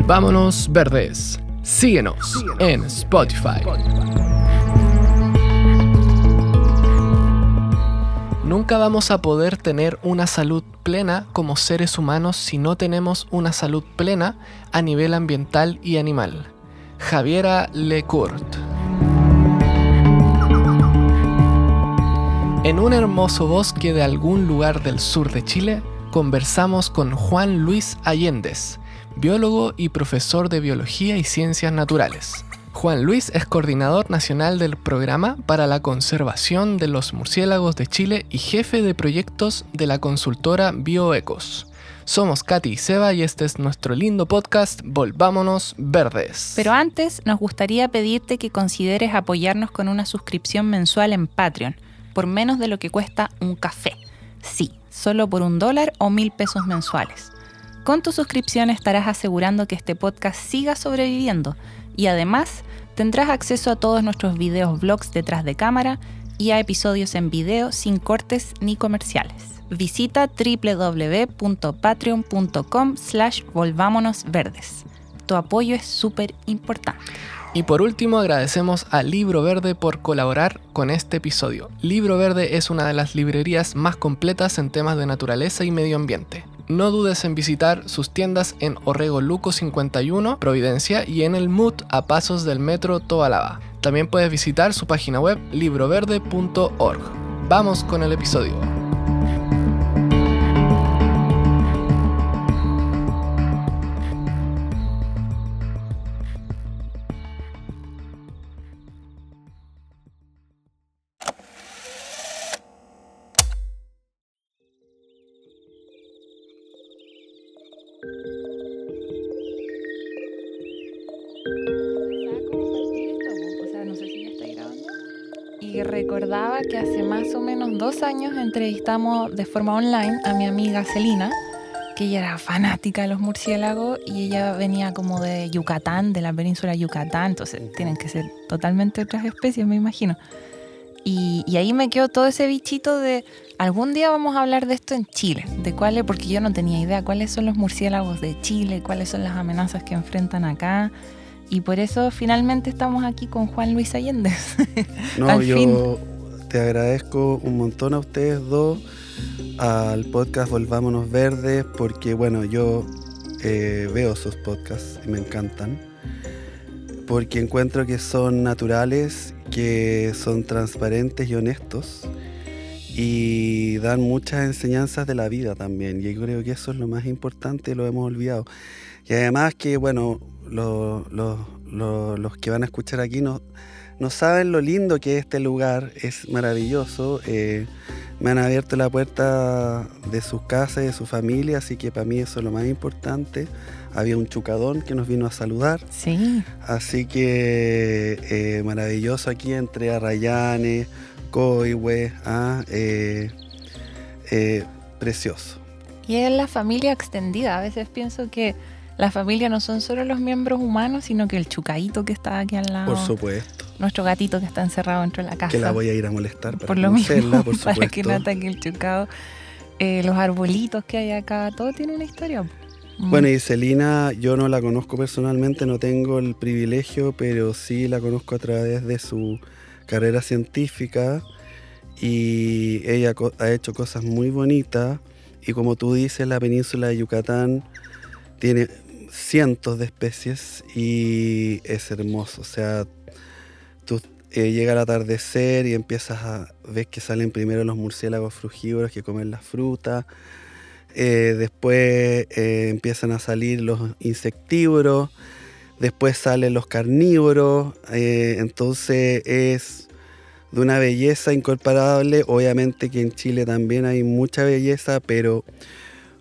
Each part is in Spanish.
Volvámonos Verdes. Síguenos en Spotify. Nunca vamos a poder tener una salud plena como seres humanos si no tenemos una salud plena a nivel ambiental y animal. Javiera Lecourt. En un hermoso bosque de algún lugar del sur de Chile, conversamos con Juan Luis Allendez, biólogo y profesor de Biología y Ciencias Naturales. Juan Luis es coordinador nacional del Programa para la Conservación de los Murciélagos de Chile y jefe de proyectos de la consultora Bioecos. Somos Katy y Seba y este es nuestro lindo podcast Volvámonos Verdes. Pero antes nos gustaría pedirte que consideres apoyarnos con una suscripción mensual en Patreon, por menos de lo que cuesta un café. Sí, solo por $1 o 1,000 pesos mensuales. Con tu suscripción estarás asegurando que este podcast siga sobreviviendo y además tendrás acceso a todos nuestros videos vlogs detrás de cámara y a episodios en video sin cortes ni comerciales. Visita www.patreon.com/volvámonosverdes. Tu apoyo es súper importante. Y por último agradecemos a Libro Verde por colaborar con este episodio. Libro Verde es una de las librerías más completas en temas de naturaleza y medio ambiente. No dudes en visitar sus tiendas en Orrego Luco 51, Providencia, y en el MUT a pasos del metro Tobalaba. También puedes visitar su página web libroverde.org. Vamos con el episodio. Y recordaba que hace más o menos 2 años entrevistamos de forma online a mi amiga Celina, que ella era fanática de los murciélagos y ella venía como de Yucatán, de la península de Yucatán, entonces tienen que ser totalmente otras especies, me imagino. Y ahí me quedó todo ese bichito de algún día vamos a hablar de esto en Chile, de cuáles, porque yo no tenía idea cuáles son los murciélagos de Chile, cuáles son las amenazas que enfrentan acá. Y por eso finalmente estamos aquí con Juan Luis Allendez. No, yo te agradezco un montón a ustedes dos, al podcast Volvámonos Verdes, porque bueno, yo veo sus podcasts y me encantan, porque encuentro que son naturales, que son transparentes y honestos, y dan muchas enseñanzas de la vida también, y yo creo que eso es lo más importante, lo hemos olvidado. Y además que, bueno, los que van a escuchar aquí no saben lo lindo que es este lugar, es maravilloso. Me han abierto la puerta de sus casas, de su familia, así que para mí eso es lo más importante. Había un chucadón que nos vino a saludar. Sí. Así que maravilloso aquí entre Arrayanes, Coihue, precioso. Y es la familia extendida. A veces pienso que la familia no son solo los miembros humanos, sino que el chucaíto que está aquí al lado. Por supuesto. Nuestro gatito que está encerrado dentro de la casa. Que la voy a ir a molestar para por lo mismo, por para que no ataque el chucado. Los arbolitos que hay acá, todo tiene una historia. Bueno, y Celina, yo no la conozco personalmente, no tengo el privilegio, pero sí la conozco a través de su carrera científica y ella ha hecho cosas muy bonitas y como tú dices, la península de Yucatán tiene cientos de especies y es hermoso, o sea, tú llega el atardecer y ves que salen primero los murciélagos frugívoros que comen las frutas, después empiezan a salir los insectívoros, después salen los carnívoros, entonces es de una belleza incomparable. Obviamente que en Chile también hay mucha belleza, pero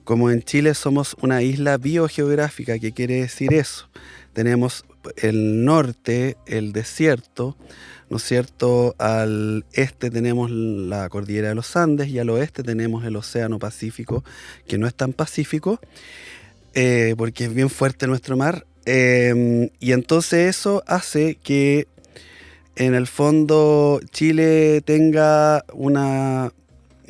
como en Chile somos una isla biogeográfica, ¿qué quiere decir eso? Tenemos el norte, el desierto, ¿no es cierto? Al este tenemos la cordillera de los Andes y al oeste tenemos el océano Pacífico, que no es tan pacífico, porque es bien fuerte nuestro mar. Y entonces eso hace que en el fondo Chile tenga una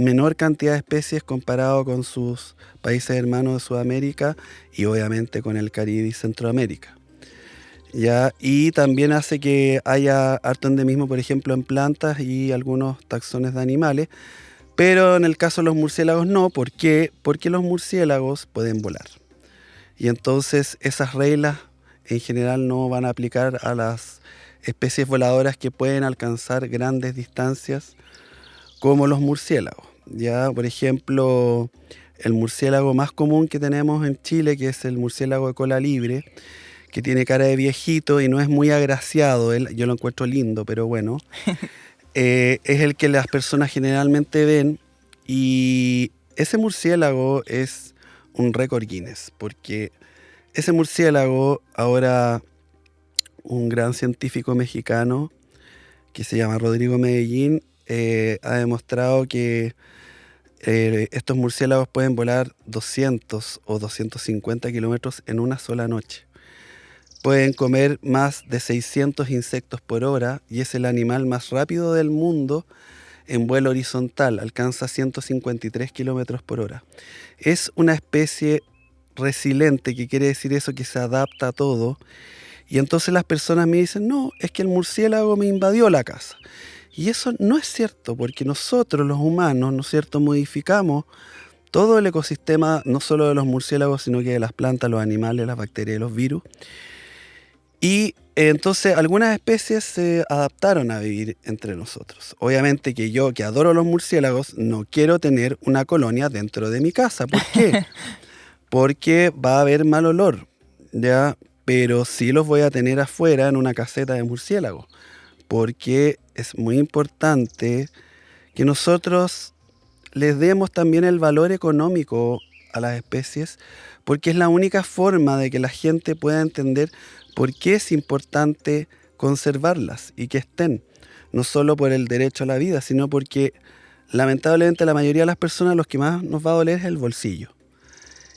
menor cantidad de especies comparado con sus países hermanos de Sudamérica y obviamente con el Caribe y Centroamérica. ¿Ya? Y también hace que haya harto endemismo, por ejemplo, en plantas y algunos taxones de animales, pero en el caso de los murciélagos no. ¿Por qué? Porque los murciélagos pueden volar. Y entonces esas reglas en general no van a aplicar a las especies voladoras que pueden alcanzar grandes distancias como los murciélagos. Ya, por ejemplo, el murciélago más común que tenemos en Chile, que es el murciélago de cola libre, que tiene cara de viejito y no es muy agraciado, yo lo encuentro lindo, pero bueno, es el que las personas generalmente ven, y ese murciélago es un récord Guinness, porque ese murciélago, ahora un gran científico mexicano que se llama Rodrigo Medellín, ha demostrado que estos murciélagos pueden volar 200 o 250 kilómetros en una sola noche. Pueden comer más de 600 insectos por hora y es el animal más rápido del mundo en vuelo horizontal. Alcanza 153 kilómetros por hora. Es una especie resiliente, que quiere decir eso, que se adapta a todo. Y entonces las personas me dicen, no, es que el murciélago me invadió la casa. Y eso no es cierto, porque nosotros los humanos, ¿no es cierto?, modificamos todo el ecosistema, no solo de los murciélagos, sino que de las plantas, los animales, las bacterias, los virus. Y entonces algunas especies se adaptaron a vivir entre nosotros. Obviamente que yo, que adoro los murciélagos, no quiero tener una colonia dentro de mi casa. ¿Por qué? Porque va a haber mal olor, ¿ya? Pero sí los voy a tener afuera en una caseta de murciélagos, porque es muy importante que nosotros les demos también el valor económico a las especies, porque es la única forma de que la gente pueda entender por qué es importante conservarlas y que estén, no solo por el derecho a la vida, sino porque lamentablemente la mayoría de las personas, los que más nos va a doler es el bolsillo.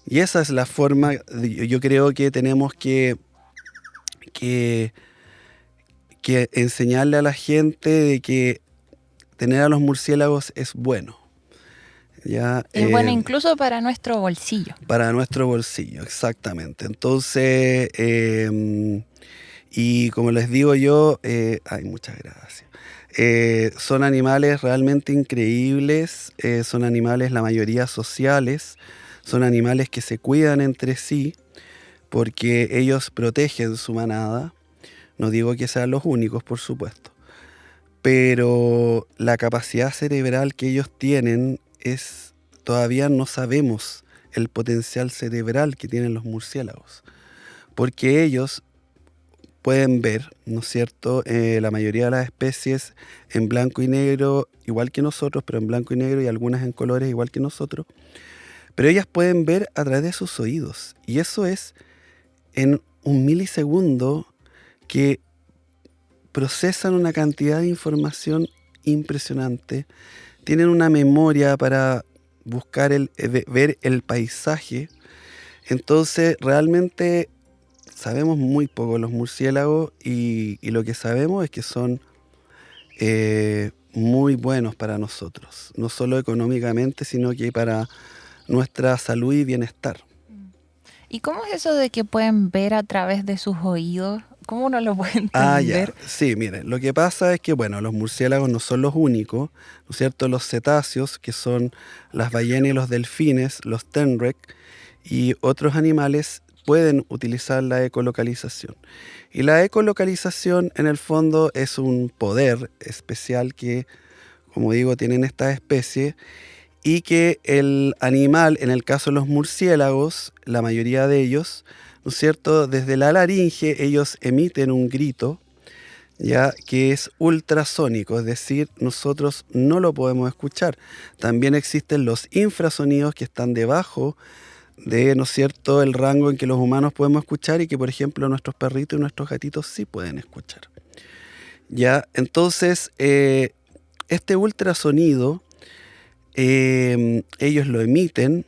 Y esa es la forma, yo creo que tenemos que enseñarle a la gente de que tener a los murciélagos es bueno. ¿Ya? Es bueno incluso para nuestro bolsillo. Para nuestro bolsillo, exactamente. Entonces, y como les digo yo, muchas gracias. Son animales realmente increíbles, son animales, la mayoría sociales, son animales que se cuidan entre sí, porque ellos protegen su manada. No digo que sean los únicos, por supuesto, pero la capacidad cerebral que ellos tienen todavía no sabemos el potencial cerebral que tienen los murciélagos, porque ellos pueden ver, ¿no es cierto?, la mayoría de las especies en blanco y negro, igual que nosotros, pero en blanco y negro, y algunas en colores igual que nosotros, pero ellas pueden ver a través de sus oídos, y eso es en un milisegundo, que procesan una cantidad de información impresionante, tienen una memoria para buscar ver el paisaje. Entonces realmente sabemos muy poco de los murciélagos, y lo que sabemos es que son muy buenos para nosotros, no solo económicamente, sino que para nuestra salud y bienestar. ¿Y cómo es eso de que pueden ver a través de sus oídos? ¿Cómo uno lo puede entender? Sí, miren, lo que pasa es que, bueno, los murciélagos no son los únicos, ¿no es cierto? Los cetáceos, que son las ballenas y los delfines, los tenrec y otros animales, pueden utilizar la ecolocalización. Y la ecolocalización, en el fondo, es un poder especial que, como digo, tienen estas especies, y que el animal, en el caso de los murciélagos, la mayoría de ellos, ¿no es cierto?, desde la laringe ellos emiten un grito, ya, que es ultrasónico, es decir, nosotros no lo podemos escuchar. También existen los infrasonidos, que están debajo de, ¿no es cierto?, el rango en que los humanos podemos escuchar, y que, por ejemplo, nuestros perritos y nuestros gatitos sí pueden escuchar. Ya, entonces, este ultrasonido, ellos lo emiten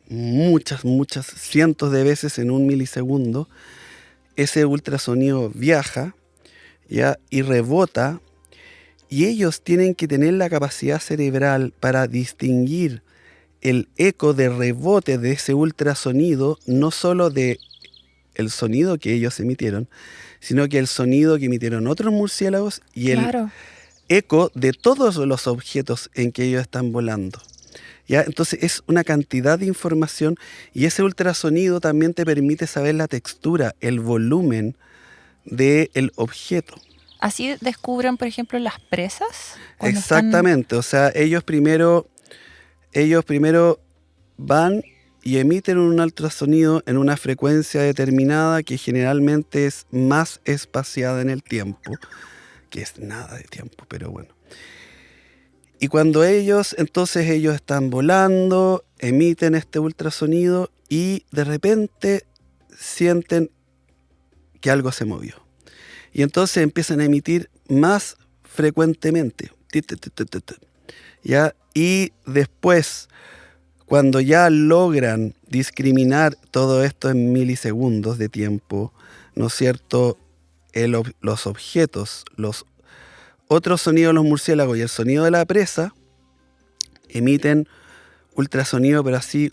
muchas cientos de veces en un milisegundo. Ese ultrasonido viaja, ¿ya?, y rebota, Y ellos tienen que tener la capacidad cerebral para distinguir el eco de rebote de ese ultrasonido, no solo de el sonido que ellos emitieron, sino que el sonido que emitieron otros murciélagos y el eco de todos los objetos en que ellos están volando. ¿Ya? Entonces es una cantidad de información y ese ultrasonido también te permite saber la textura, el volumen del objeto. ¿Así descubren, por ejemplo, las presas? Exactamente, o sea, ellos primero van y emiten un ultrasonido en una frecuencia determinada que generalmente es más espaciada en el tiempo, que es nada de tiempo, pero bueno. Y cuando ellos están volando, emiten este ultrasonido y de repente sienten que algo se movió. Y entonces empiezan a emitir más frecuentemente. ¿Ya? Y después, cuando ya logran discriminar todo esto en milisegundos de tiempo, ¿no es cierto? Los objetos, los otros sonidos de los murciélagos y el sonido de la presa emiten ultrasonido, pero así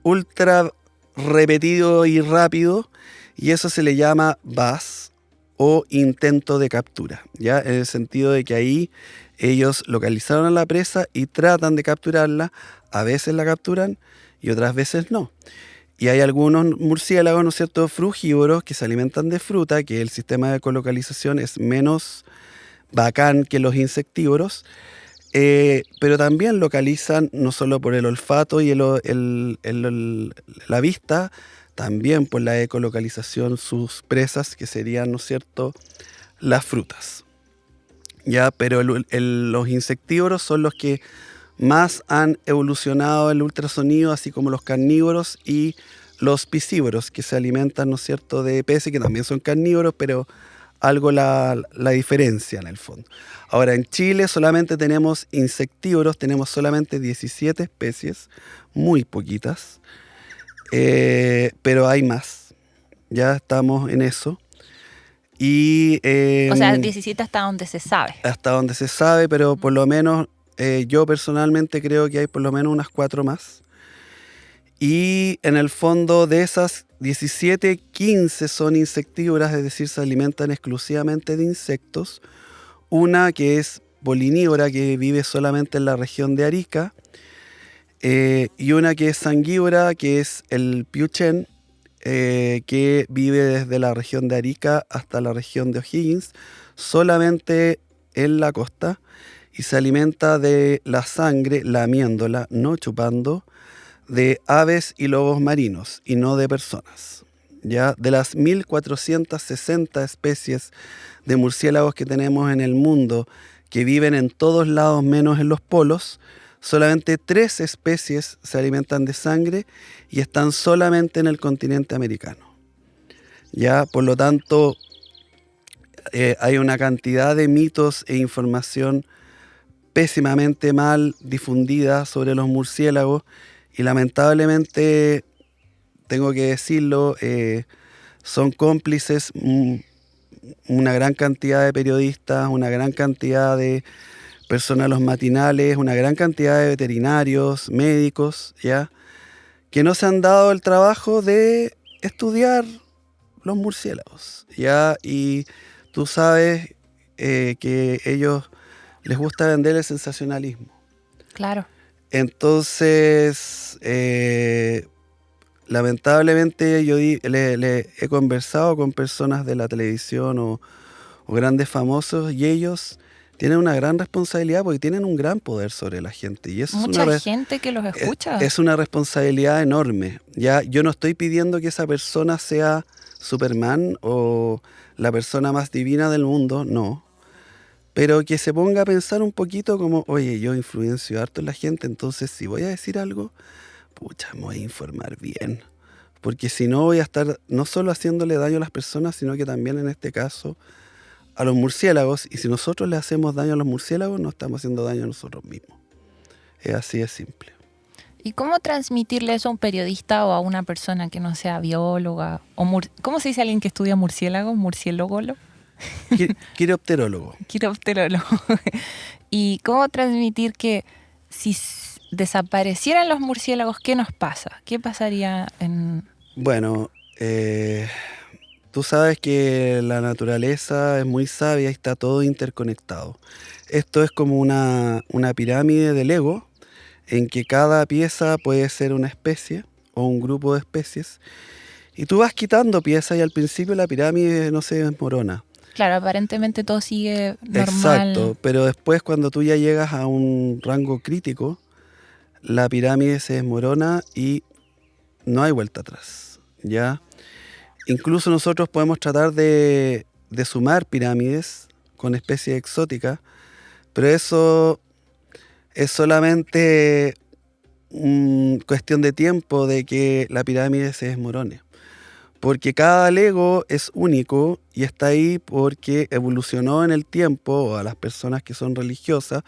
ultra repetido y rápido, y eso se le llama buzz o intento de captura, ¿ya? En el sentido de que ahí ellos localizaron a la presa y tratan de capturarla, a veces la capturan y otras veces no. Y hay algunos murciélagos, ¿no es cierto?, frugívoros que se alimentan de fruta, que el sistema de ecolocalización es menos bacán que los insectívoros, pero también localizan no solo por el olfato y la vista, también por la ecolocalización sus presas, que serían, ¿no es cierto?, las frutas. Ya, pero los insectívoros son los que más han evolucionado el ultrasonido, así como los carnívoros y los piscívoros, que se alimentan, ¿no es cierto?, de peces, que también son carnívoros, pero algo la diferencia en el fondo. Ahora, en Chile solamente tenemos insectívoros, tenemos solamente 17 especies, muy poquitas, pero hay más. Ya estamos en eso. Y, o sea, 17 hasta donde se sabe. Hasta donde se sabe, pero por lo menos yo personalmente creo que hay por lo menos unas 4 más. Y en el fondo de esas 17, 15 son insectívoras, es decir, se alimentan exclusivamente de insectos. Una que es polinívora, que vive solamente en la región de Arica. Y una que es sanguívora, que es el piuchén, que vive desde la región de Arica hasta la región de O'Higgins, solamente en la costa, y se alimenta de la sangre, lamiéndola, no chupando, de aves y lobos marinos, y no de personas. ¿Ya? De las 1.460 especies de murciélagos que tenemos en el mundo, que viven en todos lados menos en los polos, solamente 3 especies se alimentan de sangre y están solamente en el continente americano. ¿Ya? Por lo tanto, hay una cantidad de mitos e información pésimamente mal difundida sobre los murciélagos, y lamentablemente, tengo que decirlo, son cómplices una gran cantidad de periodistas, una gran cantidad de personas a los matinales, una gran cantidad de veterinarios, médicos, ¿ya?, que no se han dado el trabajo de estudiar los murciélagos, ¿ya? Y tú sabes que ellos les gusta vender el sensacionalismo. Claro. Entonces, lamentablemente yo le he conversado con personas de la televisión o grandes famosos, y ellos tienen una gran responsabilidad porque tienen un gran poder sobre la gente. Y eso mucha gente que los escucha. Es una responsabilidad enorme. Ya, yo no estoy pidiendo que esa persona sea Superman o la persona más divina del mundo, no. Pero que se ponga a pensar un poquito como, oye, yo influencio harto en la gente, entonces si voy a decir algo, pucha, me voy a informar bien. Porque si no voy a estar no solo haciéndole daño a las personas, sino que también en este caso a los murciélagos. Y si nosotros le hacemos daño a los murciélagos, nos estamos haciendo daño a nosotros mismos. Es así de simple. ¿Y cómo transmitirle eso a un periodista o a una persona que no sea bióloga? ¿Cómo se dice a alguien que estudia murciélagos? ¿Murciélogo? Quiropterólogo. Quiropterólogo. ¿Y cómo transmitir que si desaparecieran los murciélagos, qué nos pasa? ¿Qué pasaría en...? Bueno, tú sabes que la naturaleza es muy sabia y está todo interconectado. Esto es como una pirámide de Lego, en que cada pieza puede ser una especie o un grupo de especies. Y tú vas quitando piezas y al principio la pirámide no se desmorona. Claro, aparentemente todo sigue normal. Exacto, pero después cuando tú ya llegas a un rango crítico, la pirámide se desmorona y no hay vuelta atrás, ¿ya? Incluso nosotros podemos tratar de sumar pirámides con especies exóticas, pero eso es solamente cuestión de tiempo de que la pirámide se desmorone. Porque cada Lego es único y está ahí porque evolucionó en el tiempo, o a las personas que son religiosas,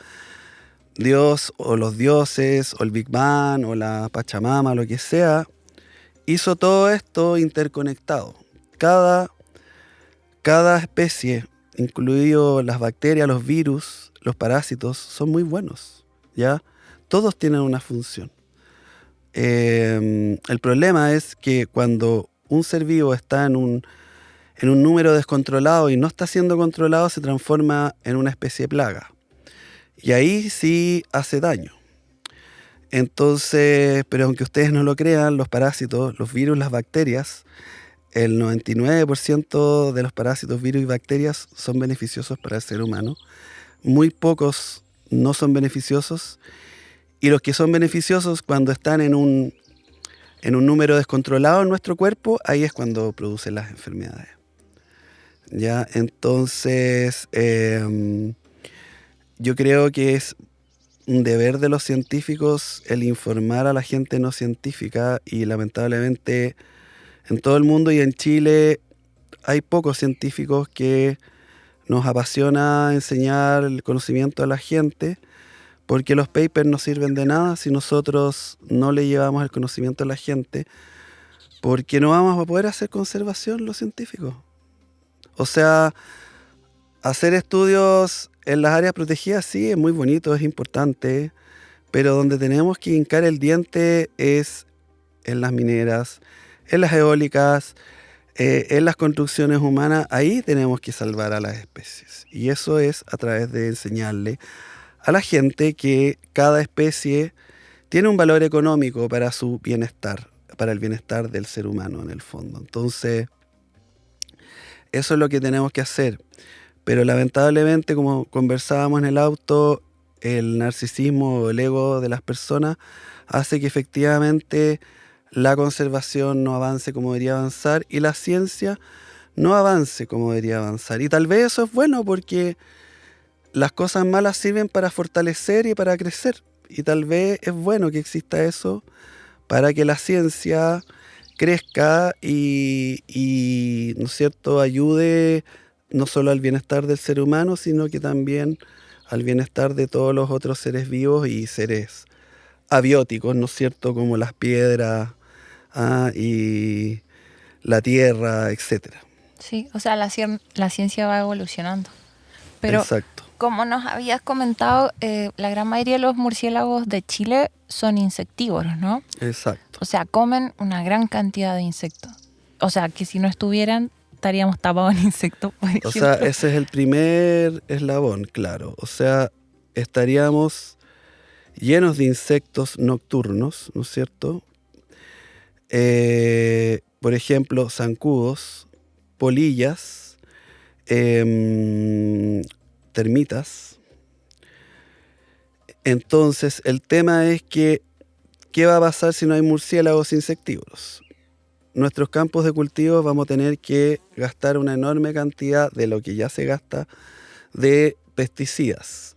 Dios o los dioses, o el Big Bang, o la Pachamama, lo que sea, hizo todo esto interconectado. Cada especie, incluido las bacterias, los virus, los parásitos, son muy buenos, ¿ya? Todos tienen una función. El problema es que cuando un ser vivo está en un número descontrolado y no está siendo controlado, se transforma en una especie de plaga. Y ahí sí hace daño. Entonces, pero aunque ustedes no lo crean, los parásitos, los virus, las bacterias, el 99% de los parásitos, virus y bacterias son beneficiosos para el ser humano. Muy pocos no son beneficiosos. Y los que son beneficiosos, cuando están en un número descontrolado en nuestro cuerpo, ahí es cuando producen las enfermedades. ¿Ya? Entonces, yo creo que es un deber de los científicos el informar a la gente no científica, y lamentablemente en todo el mundo y en Chile hay pocos científicos que nos apasiona enseñar el conocimiento a la gente, porque los papers no sirven de nada si nosotros no le llevamos el conocimiento a la gente, porque no vamos a poder hacer conservación los científicos. O sea, hacer estudios en las áreas protegidas sí es muy bonito, es importante, pero donde tenemos que hincar el diente es en las mineras, en las eólicas, en las construcciones humanas. Ahí tenemos que salvar a las especies. Y eso es a través de enseñarle a la gente que cada especie tiene un valor económico para su bienestar, para el bienestar del ser humano en el fondo. Entonces, eso es lo que tenemos que hacer. Pero lamentablemente, como conversábamos en el auto, el narcisismo o el ego de las personas hace que efectivamente la conservación no avance como debería avanzar y la ciencia no avance como debería avanzar. Y tal vez eso es bueno, porque las cosas malas sirven para fortalecer y para crecer. Y tal vez es bueno que exista eso para que la ciencia crezca y ¿no es cierto?, ayude no solo al bienestar del ser humano, sino que también al bienestar de todos los otros seres vivos y seres abióticos, ¿no es cierto?, como las piedras y la tierra, etcétera. Sí, o sea, la ciencia va evolucionando. Pero exacto. Como nos habías comentado, la gran mayoría de los murciélagos de Chile son insectívoros, ¿no? Exacto. O sea, comen una gran cantidad de insectos. O sea, que si no estuvieran, estaríamos tapados en insectos, por ejemplo. O sea, ese es el primer eslabón, claro. O sea, estaríamos llenos de insectos nocturnos, ¿no es cierto? Por ejemplo, zancudos, polillas, termitas. Entonces, el tema es que, ¿qué va a pasar si no hay murciélagos insectívoros? Nuestros campos de cultivo vamos a tener que gastar una enorme cantidad de lo que ya se gasta de pesticidas.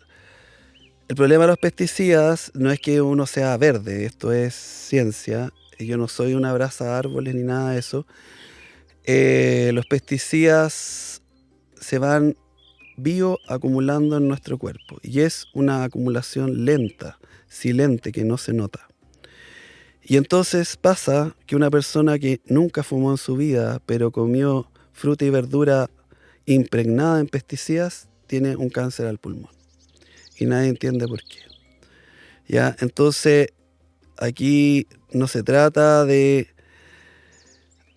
El problema de los pesticidas no es que uno sea verde, esto es ciencia. Yo no soy una abraza árboles ni nada de eso. Los pesticidas se van bioacumulando en nuestro cuerpo y es una acumulación lenta, silente, que no se nota. Y entonces pasa que una persona que nunca fumó en su vida, pero comió fruta y verdura impregnada en pesticidas tiene un cáncer al pulmón. Y nadie entiende por qué. ¿Ya? Entonces, aquí no se trata de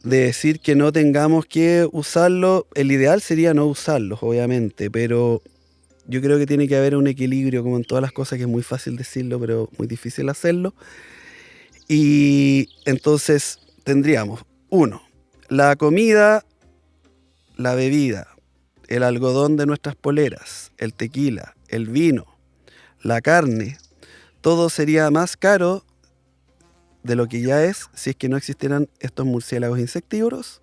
decir que no tengamos que usarlo. El ideal sería no usarlos, obviamente, pero yo creo que tiene que haber un equilibrio, como en todas las cosas, que es muy fácil decirlo, pero muy difícil hacerlo. Y entonces tendríamos, 1, la comida, la bebida, el algodón de nuestras poleras, el tequila, el vino, la carne, todo sería más caro de lo que ya es si es que no existieran estos murciélagos insectívoros,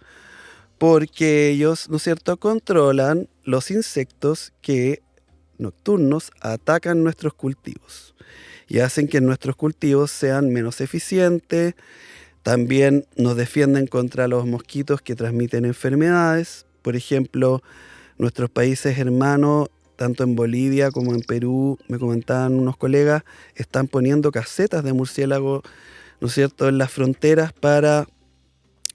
porque ellos, ¿no es cierto?, controlan los insectos que nocturnos atacan nuestros cultivos y hacen que nuestros cultivos sean menos eficientes. También nos defienden contra los mosquitos que transmiten enfermedades. Por ejemplo, nuestros países hermanos, tanto en Bolivia como en Perú, me comentaban unos colegas, están poniendo casetas de murciélago, ¿no es cierto?, en las fronteras para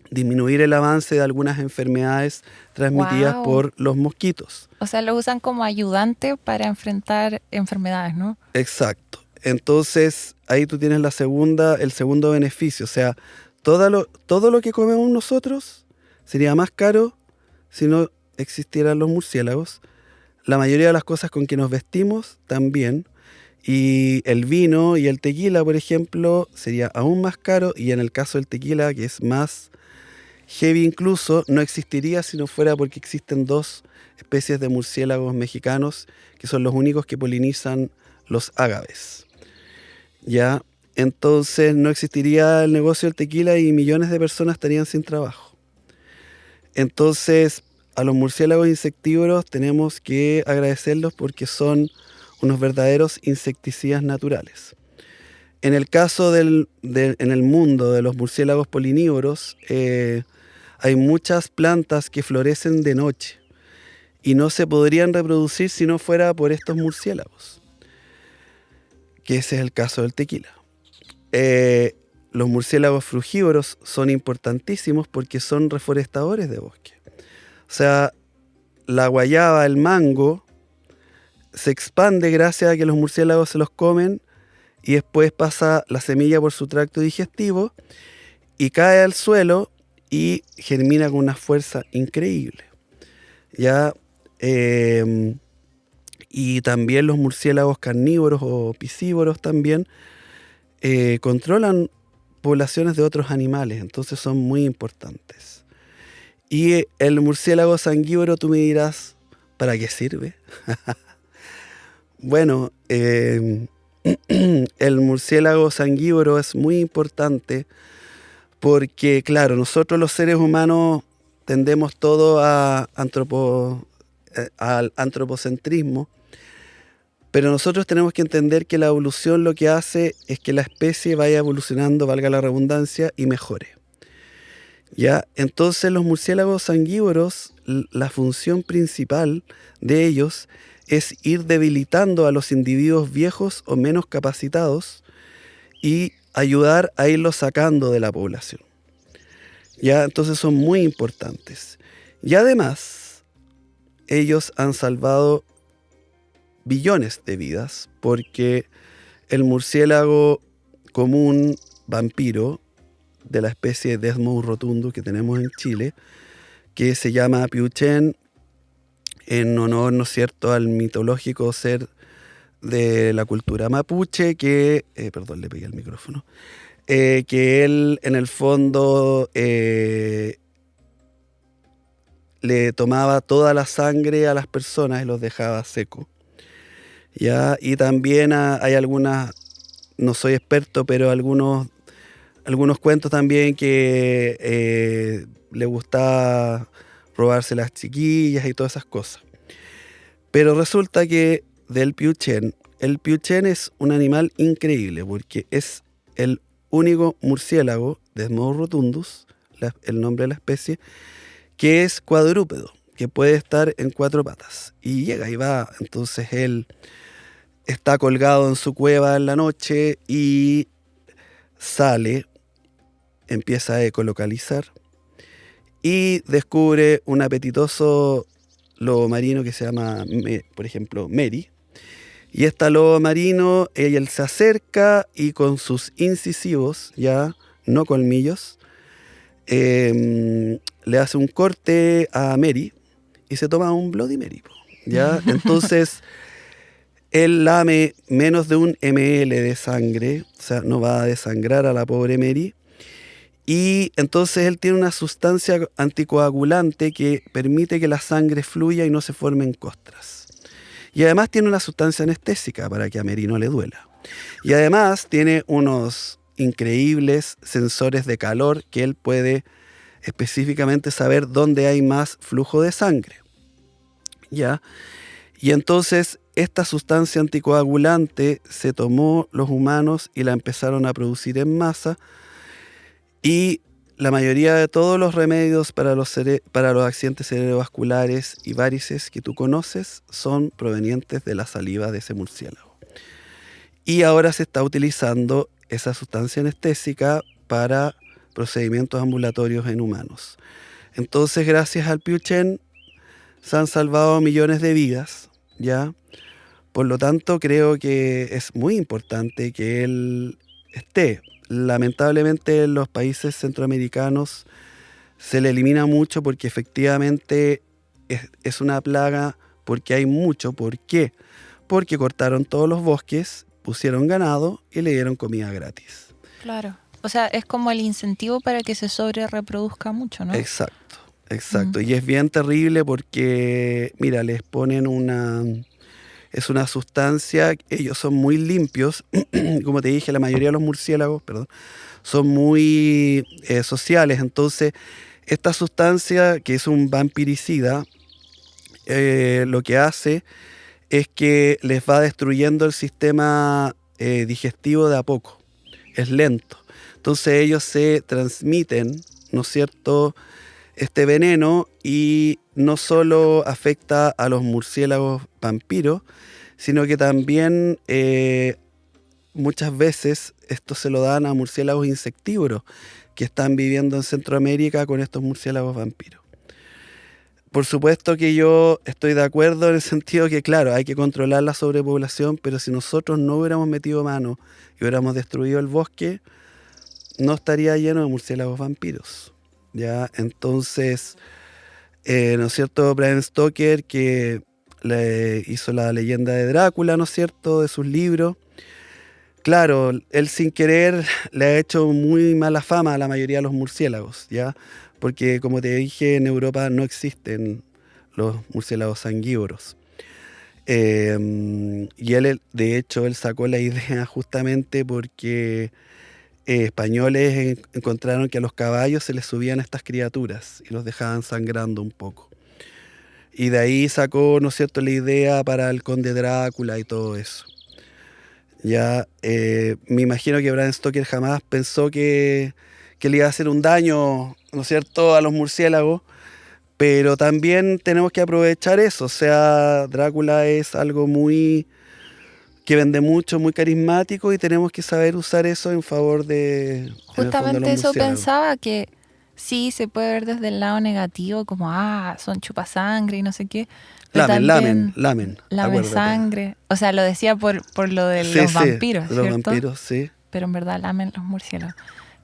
disminuir el avance de algunas enfermedades transmitidas Wow. por los mosquitos. O sea, lo usan como ayudante para enfrentar enfermedades, ¿no? Exacto. Entonces, ahí tú tienes el segundo beneficio. O sea, todo lo que comemos nosotros sería más caro si no existieran los murciélagos. La mayoría de las cosas con que nos vestimos también. Y el vino y el tequila, por ejemplo, sería aún más caro. Y en el caso del tequila, que es más heavy incluso, no existiría si no fuera porque existen 2 especies de murciélagos mexicanos que son los únicos que polinizan los ágaves. ¿Ya? Entonces no existiría el negocio del tequila y millones de personas estarían sin trabajo. Entonces, a los murciélagos insectívoros tenemos que agradecerlos porque son unos verdaderos insecticidas naturales. En el caso en el mundo de los murciélagos polinívoros, hay muchas plantas que florecen de noche y no se podrían reproducir si no fuera por estos murciélagos, que ese es el caso del tequila. Los murciélagos frugívoros son importantísimos porque son reforestadores de bosque. O sea, la guayaba, el mango, se expande gracias a que los murciélagos se los comen y después pasa la semilla por su tracto digestivo y cae al suelo y germina con una fuerza increíble. ¿Ya? Y también los murciélagos carnívoros o piscívoros también controlan poblaciones de otros animales, entonces son muy importantes. Y el murciélago sanguívoro, tú me dirás, ¿para qué sirve? Bueno, el murciélago sanguívoro es muy importante porque, claro, nosotros los seres humanos tendemos todo al antropocentrismo, pero nosotros tenemos que entender que la evolución lo que hace es que la especie vaya evolucionando, valga la redundancia, y mejore. ¿Ya? Entonces los murciélagos sanguívoros, la función principal de ellos es ir debilitando a los individuos viejos o menos capacitados y ayudar a irlos sacando de la población. ¿Ya? Entonces son muy importantes. Y además, ellos han salvado billones de vidas porque el murciélago común vampiro de la especie Desmos rotundus que tenemos en Chile, que se llama Piuchen en honor, ¿no es cierto?, al mitológico ser de la cultura mapuche que, perdón, le pegué el micrófono, que él en el fondo le tomaba toda la sangre a las personas y los dejaba secos. ¿Ya? Y también hay algunas, no soy experto, pero algunos cuentos también que le gustaba robarse las chiquillas y todas esas cosas. Pero resulta que el Piuchen es un animal increíble porque es el único murciélago, Desmos rotundus, el nombre de la especie, que es cuadrúpedo, que puede estar en 4 patas. Y llega y va, entonces él está colgado en su cueva en la noche y sale, empieza a ecolocalizar y descubre un apetitoso lobo marino que se llama, por ejemplo, Mary. Y esta lobo marino, él se acerca y con sus incisivos, ya no colmillos, le hace un corte a Mary y se toma un Bloody Mary, ¿ya? Entonces, él lame menos de 1 ml de sangre, o sea, no va a desangrar a la pobre Mary. Y entonces él tiene una sustancia anticoagulante que permite que la sangre fluya y no se formen costras. Y además tiene una sustancia anestésica para que a Mary no le duela. Y además tiene unos increíbles sensores de calor que él puede específicamente saber dónde hay más flujo de sangre. ¿Ya? Y entonces esta sustancia anticoagulante se tomó los humanos y la empezaron a producir en masa, y la mayoría de todos los remedios para los accidentes cerebrovasculares y varices que tú conoces son provenientes de la saliva de ese murciélago. Y ahora se está utilizando esa sustancia anestésica para procedimientos ambulatorios en humanos. Entonces, gracias al Piuchen, se han salvado millones de vidas, ¿ya? Por lo tanto, creo que es muy importante que él esté. Lamentablemente, en los países centroamericanos se le elimina mucho porque efectivamente es una plaga, porque hay mucho. ¿Por qué? Porque cortaron todos los bosques, pusieron ganado y le dieron comida gratis. Claro. O sea, es como el incentivo para que se sobre reproduzca mucho, ¿no? Exacto. Y es bien terrible porque, mira, les ponen es una sustancia, ellos son muy limpios, como te dije, la mayoría de los murciélagos, son muy sociales. Entonces, esta sustancia, que es un vampiricida, lo que hace es que les va destruyendo el sistema digestivo de a poco. Es lento. Entonces ellos se transmiten, ¿no es cierto?, este veneno, y no solo afecta a los murciélagos vampiros, sino que también muchas veces esto se lo dan a murciélagos insectívoros que están viviendo en Centroamérica con estos murciélagos vampiros. Por supuesto que yo estoy de acuerdo en el sentido que, claro, hay que controlar la sobrepoblación, pero si nosotros no hubiéramos metido mano y hubiéramos destruido el bosque, no estaría lleno de murciélagos vampiros, ¿ya? Entonces, ¿no es cierto? Bram Stoker, que le hizo la leyenda de Drácula, ¿no es cierto?, de sus libros. Claro, él sin querer le ha hecho muy mala fama a la mayoría de los murciélagos, ¿ya? Porque, como te dije, en Europa no existen los murciélagos sanguívoros. Y él, de hecho, él sacó la idea justamente porque españoles encontraron que a los caballos se les subían estas criaturas y los dejaban sangrando un poco. Y de ahí sacó, ¿no es cierto?, la idea para el Conde Drácula y todo eso. Ya, me imagino que Bram Stoker jamás pensó que le iba a hacer un daño, ¿no es cierto?, a los murciélagos, pero también tenemos que aprovechar eso. O sea, Drácula es algo que vende mucho, muy carismático, y tenemos que saber usar eso en favor de... Justamente eso pensaba, que sí se puede ver desde el lado negativo, como, son chupasangre y no sé qué. Lamen sangre. O sea, lo decía por lo de los vampiros, ¿cierto? Los vampiros, sí. Pero en verdad lamen los murciélagos.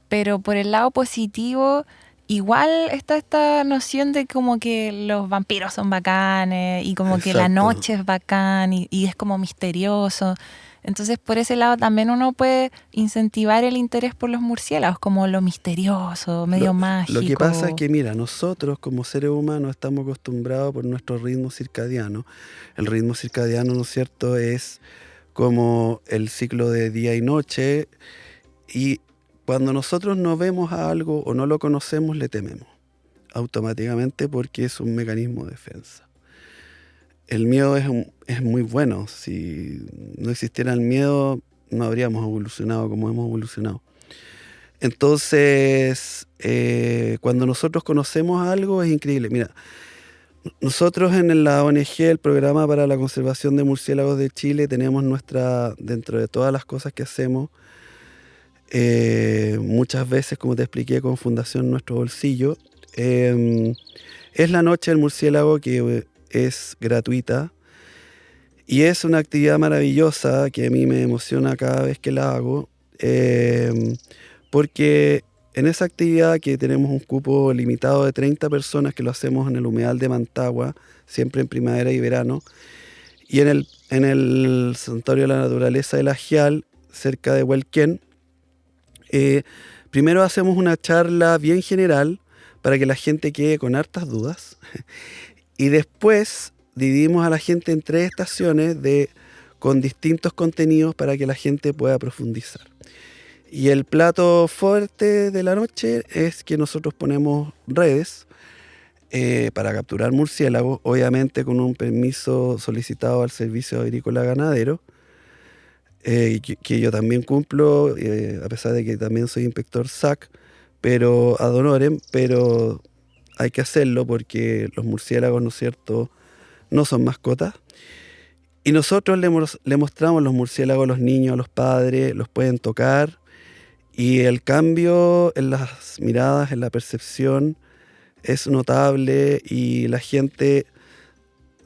Pero por el lado positivo, igual está esta noción de como que los vampiros son bacanes y como que la noche es bacán y es como misterioso. Entonces, por ese lado también uno puede incentivar el interés por los murciélagos, como lo misterioso, medio mágico. Lo que pasa es que, mira, nosotros como seres humanos estamos acostumbrados por nuestro ritmo circadiano. El ritmo circadiano, ¿no es cierto?, es como el ciclo de día y noche, y cuando nosotros no vemos a algo o no lo conocemos, le tememos automáticamente porque es un mecanismo de defensa. El miedo es muy bueno. Si no existiera el miedo, no habríamos evolucionado como hemos evolucionado. Entonces, cuando nosotros conocemos algo, es increíble. Mira, nosotros en la ONG, el Programa para la Conservación de Murciélagos de Chile, tenemos dentro de todas las cosas que hacemos, muchas veces, como te expliqué, con Fundación Nuestro Bolsillo, es la noche del murciélago, que es gratuita y es una actividad maravillosa que a mí me emociona cada vez que la hago, porque en esa actividad que tenemos un cupo limitado de 30 personas que lo hacemos en el humedal de Mantagua, siempre en primavera y verano, y en el Santuario de la Naturaleza de la Ajial, cerca de Huelquén, primero hacemos una charla bien general para que la gente quede con hartas dudas y después dividimos a la gente en 3 estaciones con distintos contenidos para que la gente pueda profundizar. Y el plato fuerte de la noche es que nosotros ponemos redes para capturar murciélagos, obviamente con un permiso solicitado al Servicio Agrícola Ganadero, que yo también cumplo, a pesar de que también soy inspector SAC, pero ad honorem, pero hay que hacerlo porque los murciélagos, ¿no es cierto?, no son mascotas. Y nosotros le mostramos los murciélagos a los niños, a los padres, los pueden tocar, y el cambio en las miradas, en la percepción, es notable, y la gente,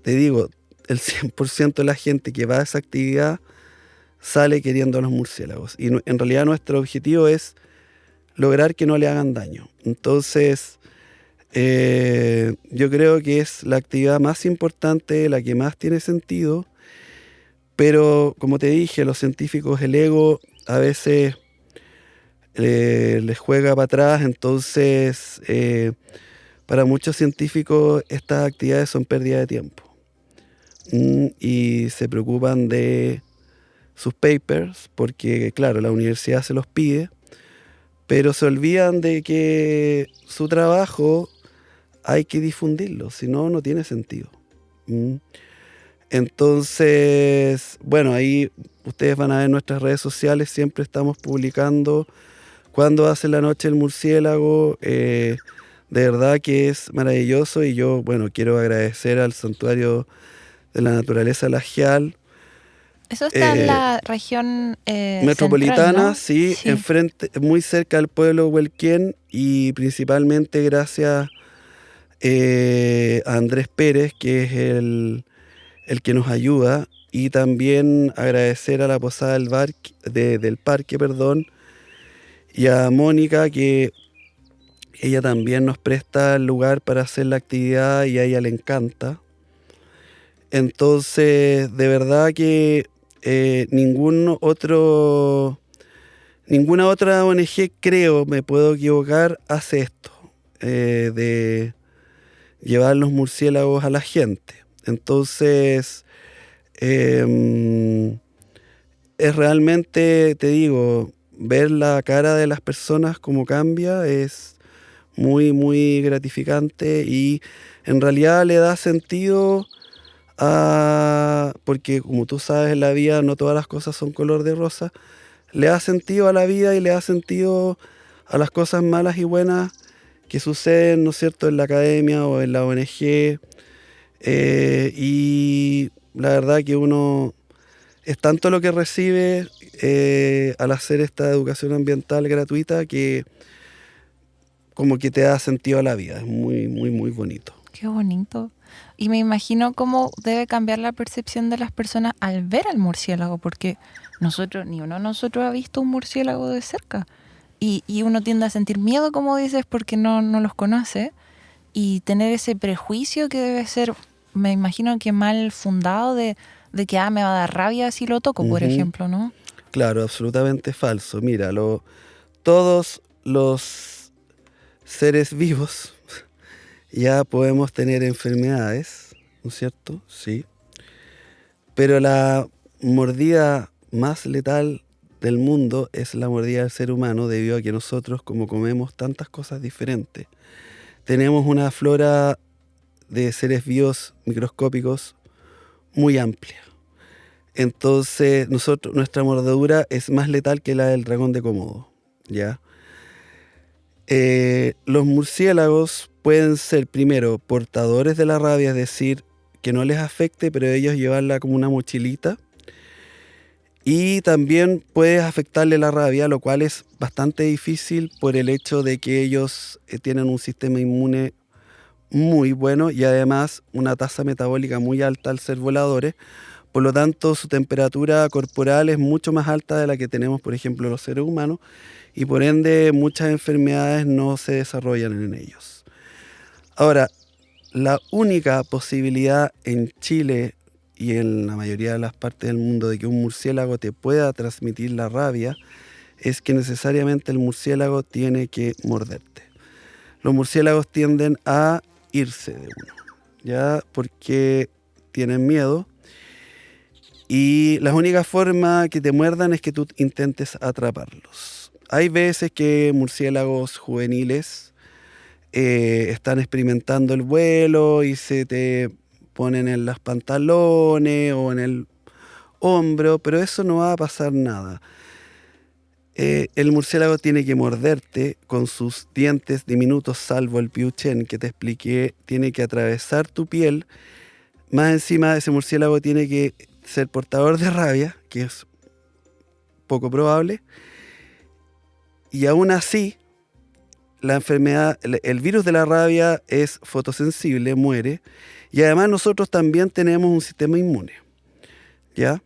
te digo, el 100% de la gente que va a esa actividad sale queriendo a los murciélagos. Y en realidad nuestro objetivo es lograr que no le hagan daño. Entonces, yo creo que es la actividad más importante, la que más tiene sentido, pero como te dije, los científicos, el ego a veces les juega para atrás, entonces para muchos científicos estas actividades son pérdida de tiempo. Y se preocupan de sus papers porque, claro, la universidad se los pide, pero se olvidan de que su trabajo hay que difundirlo, si no, no tiene sentido. Entonces, bueno, ahí ustedes van a ver nuestras redes sociales, siempre estamos publicando cuando hace la noche el murciélago. De verdad que es maravilloso, y yo, bueno, quiero agradecer al Santuario de la Naturaleza La Ajial. Eso está en la región metropolitana, central, ¿no? sí, enfrente, muy cerca del pueblo de Huelquén, y principalmente gracias a Andrés Pérez, que es el que nos ayuda, y también agradecer a la Posada del Parque, y a Mónica, que ella también nos presta el lugar para hacer la actividad y a ella le encanta. Entonces, de verdad que ninguna otra ONG, creo, me puedo equivocar, hace esto, de llevar los murciélagos a la gente. Entonces, es realmente, te digo, ver la cara de las personas cómo cambia es muy, muy gratificante, y en realidad le da sentido porque, como tú sabes, en la vida no todas las cosas son color de rosa. Le da sentido a la vida y le da sentido a las cosas malas y buenas que suceden, ¿no es cierto?, en la academia o en la ONG. Y la verdad que uno es tanto lo que recibe al hacer esta educación ambiental gratuita, que como que te da sentido a la vida. Es muy, muy, muy bonito. Qué bonito. Y me imagino cómo debe cambiar la percepción de las personas al ver al murciélago, porque ni uno de nosotros ha visto un murciélago de cerca. Y uno tiende a sentir miedo, como dices, porque no los conoce. Y tener ese prejuicio que debe ser, me imagino que mal fundado, de que me va a dar rabia si lo toco, por ejemplo, ¿no? Claro, absolutamente falso. Mira, todos los seres vivos ya podemos tener enfermedades, ¿no es cierto? Sí. Pero la mordida más letal del mundo es la mordida del ser humano, debido a que nosotros, como comemos tantas cosas diferentes, tenemos una flora de seres vivos microscópicos muy amplia. Entonces, nuestra mordedura es más letal que la del dragón de Komodo, ¿ya? Los murciélagos pueden ser, primero, portadores de la rabia, es decir, que no les afecte, pero ellos llevarla como una mochilita. Y también puede afectarle la rabia, lo cual es bastante difícil por el hecho de que ellos tienen un sistema inmune muy bueno y además una tasa metabólica muy alta al ser voladores. Por lo tanto, su temperatura corporal es mucho más alta de la que tenemos, por ejemplo, los seres humanos, y por ende muchas enfermedades no se desarrollan en ellos. Ahora, la única posibilidad en Chile y en la mayoría de las partes del mundo de que un murciélago te pueda transmitir la rabia es que necesariamente el murciélago tiene que morderte. Los murciélagos tienden a irse de uno, ¿ya? Porque tienen miedo. Y la única forma que te muerdan es que tú intentes atraparlos. Hay veces que murciélagos juveniles están experimentando el vuelo y se te ponen en los pantalones o en el hombro, pero eso no va a pasar nada. El murciélago tiene que morderte con sus dientes diminutos, salvo el piuchen que te expliqué, tiene que atravesar tu piel. Más encima, ese murciélago tiene que ser portador de rabia, que es poco probable, y aún así la enfermedad, el virus de la rabia es fotosensible, muere, y además nosotros también tenemos un sistema inmune, ¿ya?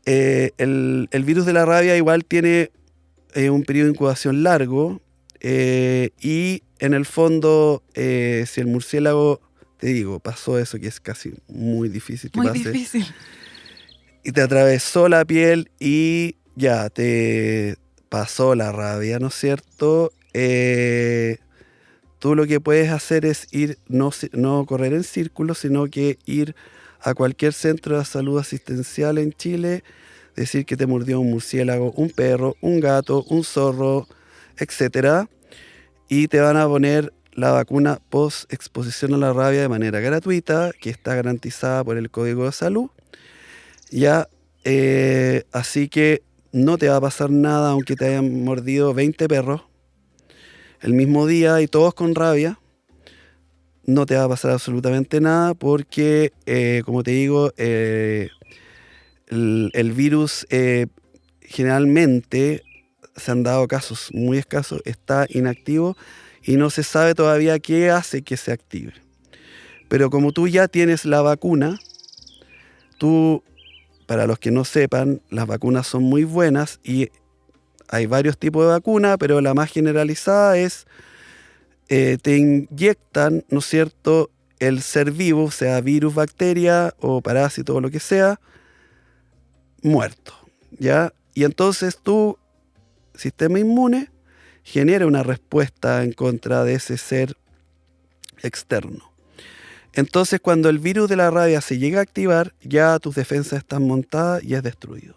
El virus de la rabia igual tiene un periodo de incubación largo, y en el fondo, si el murciélago, te digo, pasó eso que es casi muy difícil que Muy pase. difícil. Y te atravesó la piel y ya te pasó la rabia, ¿no es cierto? Tú lo que puedes hacer es ir, no correr en círculos, sino que ir a cualquier centro de salud asistencial en Chile, decir que te mordió un murciélago, un perro, un gato, un zorro, etc. Y te van a poner la vacuna post-exposición a la rabia de manera gratuita, que está garantizada por el Código de Salud. Ya, así que no te va a pasar nada aunque te hayan mordido 20 perros el mismo día y todos con rabia. No te va a pasar absolutamente nada porque, como te digo, el virus generalmente, se han dado casos muy escasos, está inactivo y no se sabe todavía qué hace que se active. Pero como tú ya tienes la vacuna, para los que no sepan, las vacunas son muy buenas y hay varios tipos de vacuna, pero la más generalizada es, te inyectan, ¿no es cierto?, el ser vivo, sea virus, bacteria o parásito o lo que sea, muerto, ¿ya? Y entonces tu sistema inmune genera una respuesta en contra de ese ser externo. Entonces, cuando el virus de la rabia se llega a activar, ya tus defensas están montadas y es destruido.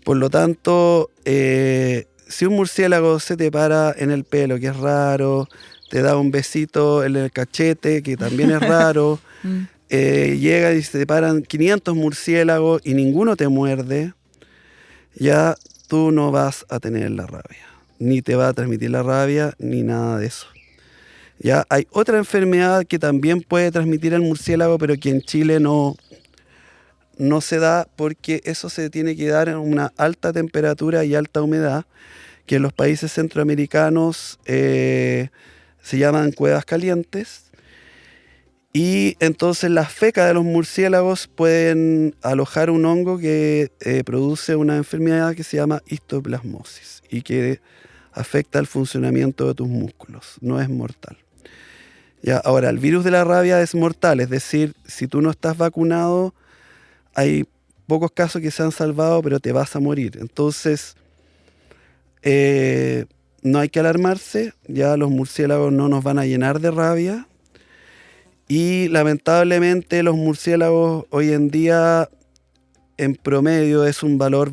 Por lo tanto, si un murciélago se te para en el pelo, que es raro, te da un besito en el cachete, que también es raro, llega y se te paran 500 murciélagos y ninguno te muerde, ya tú no vas a tener la rabia, ni te va a transmitir la rabia, ni nada de eso. Ya hay otra enfermedad que también puede transmitir el murciélago, pero que en Chile no se da porque eso se tiene que dar en una alta temperatura y alta humedad, que en los países centroamericanos se llaman cuevas calientes. Y entonces las fecas de los murciélagos pueden alojar un hongo que produce una enfermedad que se llama histoplasmosis y que afecta el funcionamiento de tus músculos. No es mortal. Ya, ahora, el virus de la rabia es mortal, es decir, si tú no estás vacunado, hay pocos casos que se han salvado, pero te vas a morir. Entonces, no hay que alarmarse, ya los murciélagos no nos van a llenar de rabia. Y lamentablemente los murciélagos hoy en día, en promedio, es un valor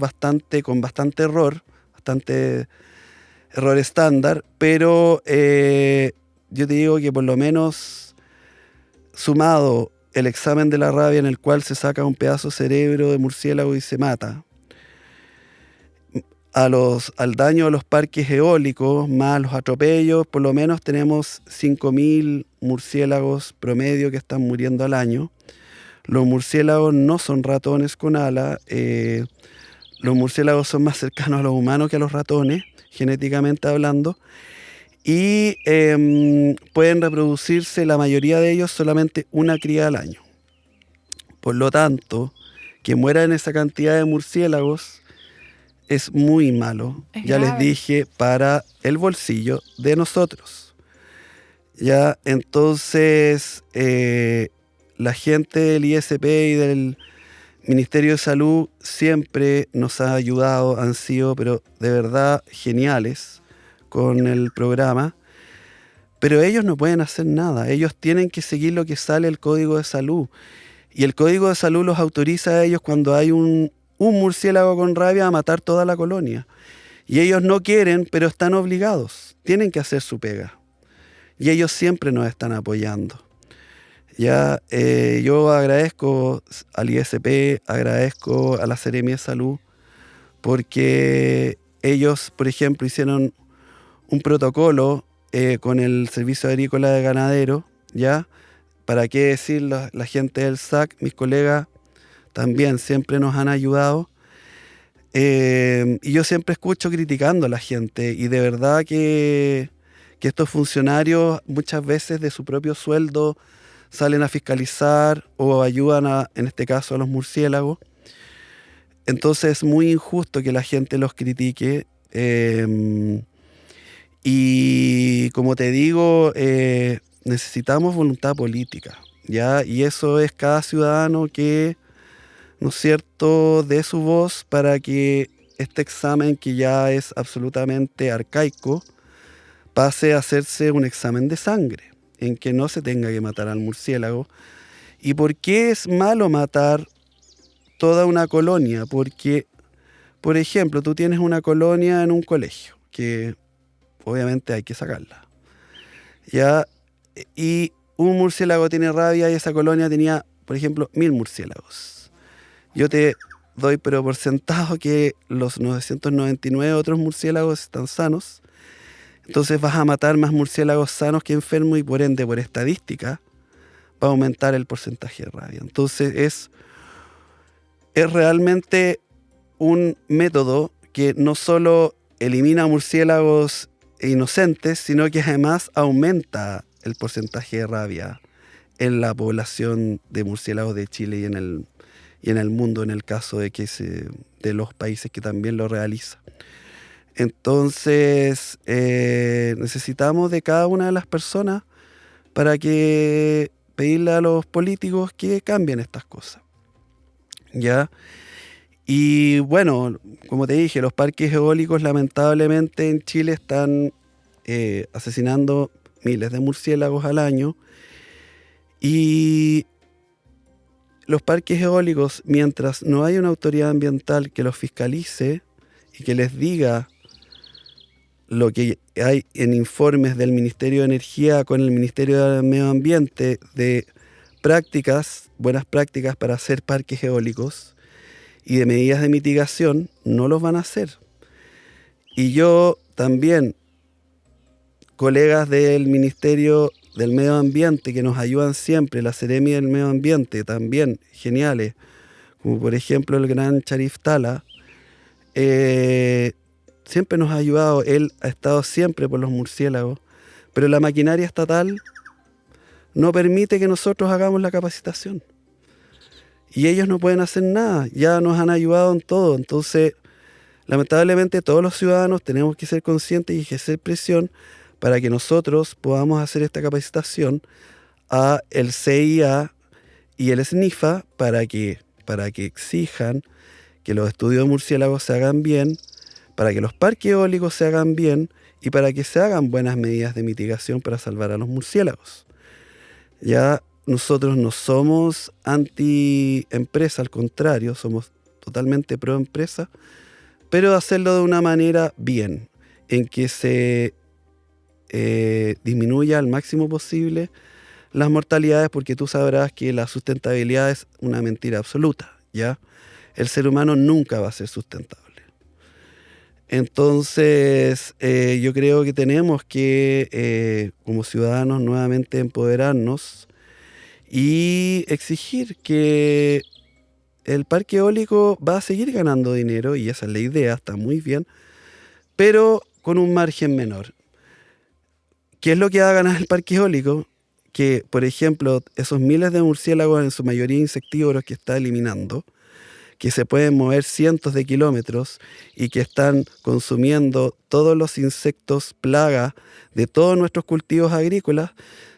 con bastante error estándar, pero yo te digo que por lo menos sumado el examen de la rabia en el cual se saca un pedazo de cerebro de murciélago y se mata, al daño a los parques eólicos, más los atropellos, por lo menos tenemos 5.000 murciélagos promedio que están muriendo al año. Los murciélagos no son ratones con alas, los murciélagos son más cercanos a los humanos que a los ratones, genéticamente hablando, y pueden reproducirse la mayoría de ellos solamente una cría al año. Por lo tanto, que mueran esa cantidad de murciélagos es muy malo, Es ya les grave. dije, para el bolsillo de nosotros. Ya, entonces, la gente del ISP y del Ministerio de Salud siempre nos ha ayudado, han sido, pero de verdad, geniales con el programa. Pero ellos no pueden hacer nada, ellos tienen que seguir lo que sale el Código de Salud. Y el Código de Salud los autoriza a ellos cuando hay un murciélago con rabia a matar toda la colonia. Y ellos no quieren, pero están obligados. Tienen que hacer su pega. Y ellos siempre nos están apoyando. Ya, yo agradezco al ISP, agradezco a la Seremia de Salud, porque ellos, por ejemplo, hicieron un protocolo con el Servicio Agrícola de Ganadero, ¿ya? ¿Para qué decir la gente del SAC? Mis colegas también siempre nos han ayudado. Y yo siempre escucho criticando a la gente, y de verdad que estos funcionarios muchas veces de su propio sueldo salen a fiscalizar o ayudan en este caso a los murciélagos. Entonces es muy injusto que la gente los critique. Y como te digo, necesitamos voluntad política, ¿ya? Y eso es cada ciudadano que, ¿no es cierto?, dé su voz para que este examen, que ya es absolutamente arcaico, pase a hacerse un examen de sangre, en que no se tenga que matar al murciélago. ¿Y por qué es malo matar toda una colonia? Porque, por ejemplo, tú tienes una colonia en un colegio, que obviamente hay que sacarla, ¿ya? Y un murciélago tiene rabia y esa colonia tenía, por ejemplo, 1000 murciélagos. Yo te doy pero por sentado que los 999 otros murciélagos están sanos. Entonces vas a matar más murciélagos sanos que enfermos, y por ende, por estadística, va a aumentar el porcentaje de rabia. Entonces es realmente un método que no solo elimina murciélagos inocentes, sino que además aumenta el porcentaje de rabia en la población de murciélagos de Chile y en el mundo, en el caso de los países que también lo realizan. Entonces, necesitamos de cada una de las personas para que pedirle a los políticos que cambien estas cosas, ¿ya? Y bueno, como te dije, los parques eólicos lamentablemente en Chile están asesinando miles de murciélagos al año. Y los parques eólicos, mientras no haya una autoridad ambiental que los fiscalice y que les diga lo que hay en informes del Ministerio de Energía con el Ministerio del Medio Ambiente de prácticas, buenas prácticas para hacer parques eólicos y de medidas de mitigación, no los van a hacer. Y yo también, colegas del Ministerio del Medio Ambiente que nos ayudan siempre, la Seremia del Medio Ambiente también, geniales, como por ejemplo el gran Charif Tala, siempre nos ha ayudado. Él ha estado siempre por los murciélagos, pero la maquinaria estatal no permite que nosotros hagamos la capacitación. Y ellos no pueden hacer nada, ya nos han ayudado en todo. Entonces, lamentablemente todos los ciudadanos tenemos que ser conscientes y ejercer presión para que nosotros podamos hacer esta capacitación a el CIA y el SNIFA para que exijan que los estudios de murciélagos se hagan bien, para que los parques eólicos se hagan bien y para que se hagan buenas medidas de mitigación para salvar a los murciélagos. Ya nosotros no somos anti-empresa, al contrario, somos totalmente pro-empresa, pero hacerlo de una manera bien, en que se disminuya al máximo posible las mortalidades, porque tú sabrás que la sustentabilidad es una mentira absoluta, ¿ya? El ser humano nunca va a ser sustentable. Entonces, yo creo que tenemos que, como ciudadanos, nuevamente empoderarnos y exigir que el parque eólico va a seguir ganando dinero, y esa es la idea, está muy bien, pero con un margen menor. ¿Qué es lo que va a ganar el parque eólico? Que, por ejemplo, esos miles de murciélagos, en su mayoría insectívoros, que está eliminando, que se pueden mover cientos de kilómetros y que están consumiendo todos los insectos plaga de todos nuestros cultivos agrícolas,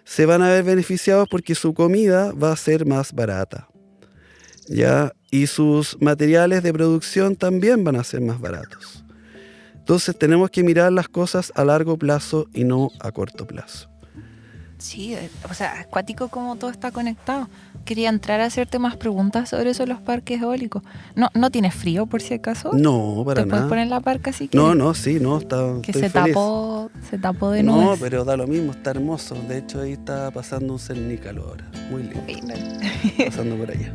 se van a ver beneficiados porque su comida va a ser más barata, ¿ya? Y sus materiales de producción también van a ser más baratos. Entonces tenemos que mirar las cosas a largo plazo y no a corto plazo. Sí, o sea, es cuático como todo está conectado. Quería entrar a hacerte más preguntas sobre eso de los parques eólicos. ¿No tienes frío por si acaso? No, para ¿Te puedes nada. poner la parca si quieres? No, sí, no, Que estoy se feliz. tapó de No, nubes. pero da lo mismo, está hermoso. De hecho, ahí está pasando un cernícalo ahora. Muy lindo. Pasando por allá.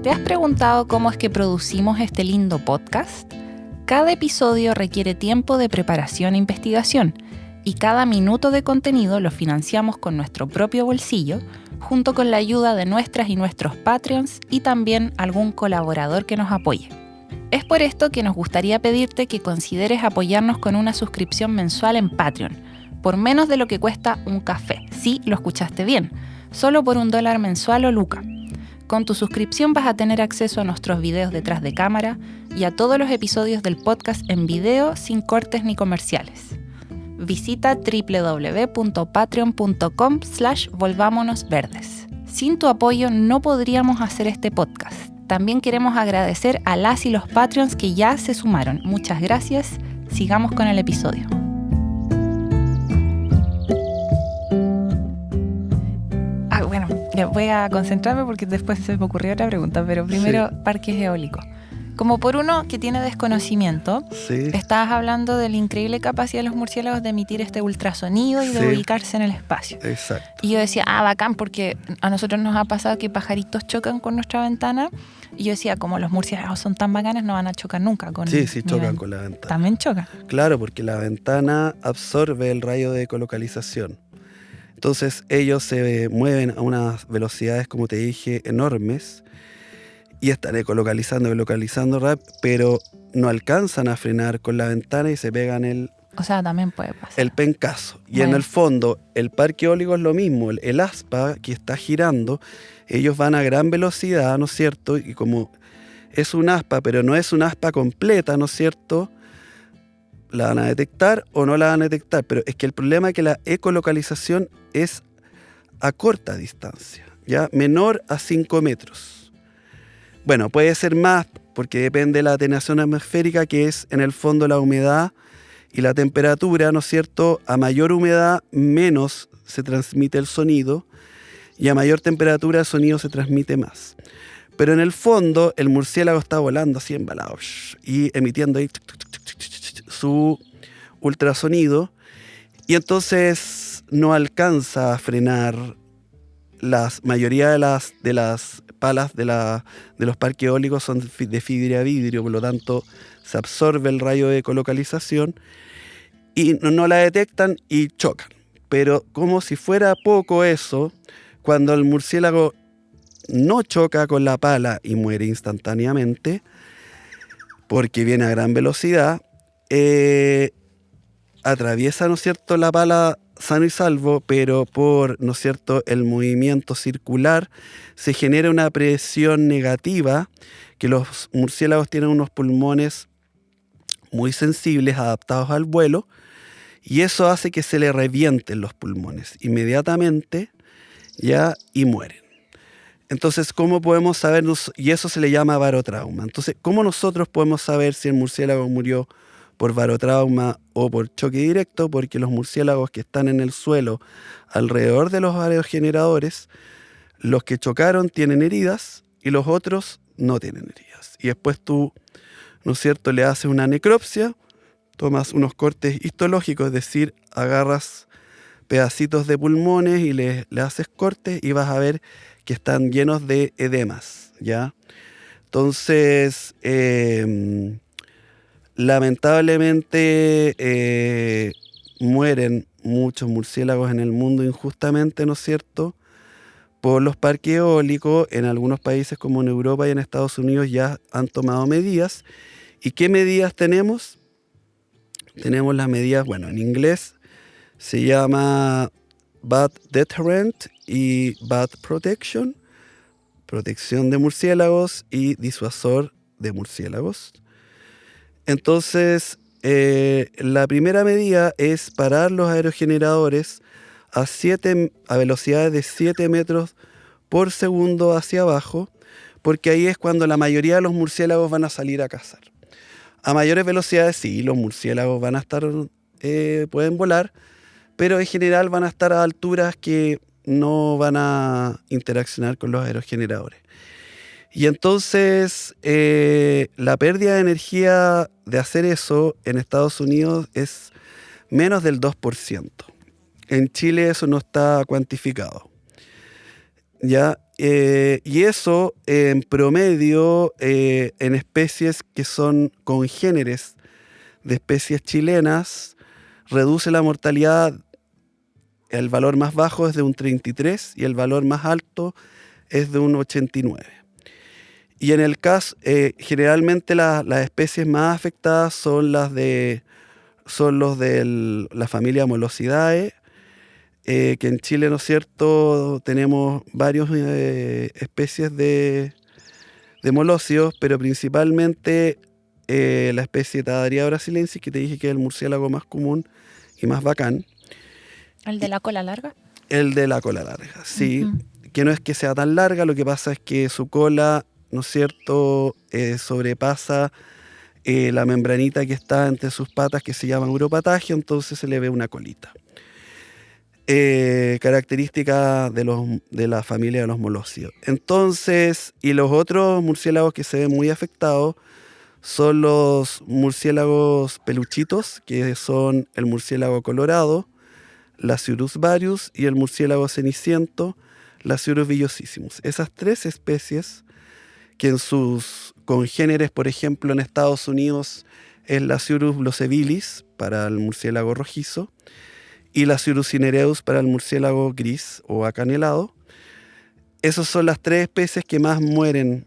¿Te has preguntado cómo es que producimos este lindo podcast? Cada episodio requiere tiempo de preparación e investigación, y cada minuto de contenido lo financiamos con nuestro propio bolsillo, junto con la ayuda de nuestras y nuestros Patreons y también algún colaborador que nos apoye. Es por esto que nos gustaría pedirte que consideres apoyarnos con una suscripción mensual en Patreon, por menos de lo que cuesta un café. Sí, lo escuchaste bien, solo por $1 mensual o luca. Con tu suscripción vas a tener acceso a nuestros videos detrás de cámara y a todos los episodios del podcast en video sin cortes ni comerciales. Visita www.patreon.com/volvámonosverdes. Sin tu apoyo no podríamos hacer este podcast. También queremos agradecer a las y los Patreons que ya se sumaron. Muchas gracias. Sigamos con el episodio. Bueno, voy a concentrarme porque después se me ocurrió otra pregunta, pero primero, sí. Parques eólicos. Como por uno que tiene desconocimiento, sí. Estabas hablando de la increíble capacidad de los murciélagos de emitir este ultrasonido y de ubicarse en el espacio. Exacto. Y yo decía, bacán, porque a nosotros nos ha pasado que pajaritos chocan con nuestra ventana. Y yo decía, como los murciélagos son tan bacanes, no van a chocar nunca con Sí, chocan con la ventana. También chocan. Claro, porque la ventana absorbe el rayo de ecolocalización. Entonces ellos se mueven a unas velocidades, como te dije, enormes y están ecolocalizando rápido, pero no alcanzan a frenar con la ventana y se pegan también puede pasar. El pencazo. Y en el fondo, el parque eólico es lo mismo. El aspa que está girando, ellos van a gran velocidad, ¿no es cierto? Y como es un aspa, pero no es un aspa completa, ¿no es cierto?, la van a detectar o no la van a detectar, pero es que el problema es que la ecolocalización es a corta distancia, ¿ya? Menor a 5 metros. Bueno, puede ser más porque depende de la atenuación atmosférica, que es en el fondo la humedad y la temperatura, ¿no es cierto? A mayor humedad, menos se transmite el sonido, y a mayor temperatura el sonido se transmite más. Pero en el fondo el murciélago está volando así embalado y emitiendo ahí su ultrasonido, y entonces no alcanza a frenar la mayoría de las palas de los parques eólicos son de fibra a vidrio, por lo tanto se absorbe el rayo de ecolocalización y no la detectan y chocan. Pero como si fuera poco eso, cuando el murciélago no choca con la pala y muere instantáneamente, porque viene a gran velocidad, atraviesa, ¿no es cierto?, la pala sano y salvo, pero por, ¿no es cierto?, el movimiento circular se genera una presión negativa, que los murciélagos tienen unos pulmones muy sensibles, adaptados al vuelo, y eso hace que se le revienten los pulmones inmediatamente, ya, y mueren. Entonces, ¿cómo podemos saber? Y eso se le llama barotrauma. Entonces, ¿cómo nosotros podemos saber si el murciélago murió por barotrauma o por choque directo? Porque los murciélagos que están en el suelo alrededor de los aerogeneradores, los que chocaron tienen heridas y los otros no tienen heridas. Y después tú, ¿no es cierto?, le haces una necropsia, tomas unos cortes histológicos, es decir, agarras pedacitos de pulmones y le haces cortes y vas a ver que están llenos de edemas, ¿ya? Entonces, lamentablemente mueren muchos murciélagos en el mundo injustamente, ¿no es cierto?, por los parques eólicos. En algunos países como en Europa y en Estados Unidos ya han tomado medidas. ¿Y qué medidas tenemos? tenemos las medidas, bueno, en inglés se llama Bat Deterrent y Bat Protection, protección de murciélagos y disuasor de murciélagos. Entonces, la primera medida es parar los aerogeneradores a velocidades de 7 metros por segundo hacia abajo, porque ahí es cuando la mayoría de los murciélagos van a salir a cazar. A mayores velocidades sí, los murciélagos van a estar, pueden volar, pero en general van a estar a alturas que no van a interaccionar con los aerogeneradores. Y entonces la pérdida de energía de hacer eso en Estados Unidos es menos del 2%. En Chile eso no está cuantificado. ¿Ya? Y eso en promedio en especies que son congéneres de especies chilenas reduce la mortalidad. El valor más bajo es de un 33 y el valor más alto es de un 89. Y en el caso, generalmente las especies más afectadas son los de la familia Molosidae, que en Chile, ¿no es cierto?, tenemos varias especies de molosios, pero principalmente la especie Tadaria brasilensis, que te dije que es el murciélago más común y más bacán. ¿El de la cola larga? El de la cola larga, sí. Ujú. Que no es que sea tan larga, lo que pasa es que su cola, ¿no es cierto?, sobrepasa la membranita que está entre sus patas, que se llama uropatagio, entonces se le ve una colita. Característica de la familia de los molosios. Entonces, y los otros murciélagos que se ven muy afectados son los murciélagos peluchitos, que son el murciélago colorado, la Ciurus varius, y el murciélago ceniciento, la Ciurus villosissimus. Esas tres especies, que en sus congéneres, por ejemplo, en Estados Unidos es la Ciurus blosevilis para el murciélago rojizo y la Ciurus cinereus para el murciélago gris o acanelado. Esas son las tres especies que más mueren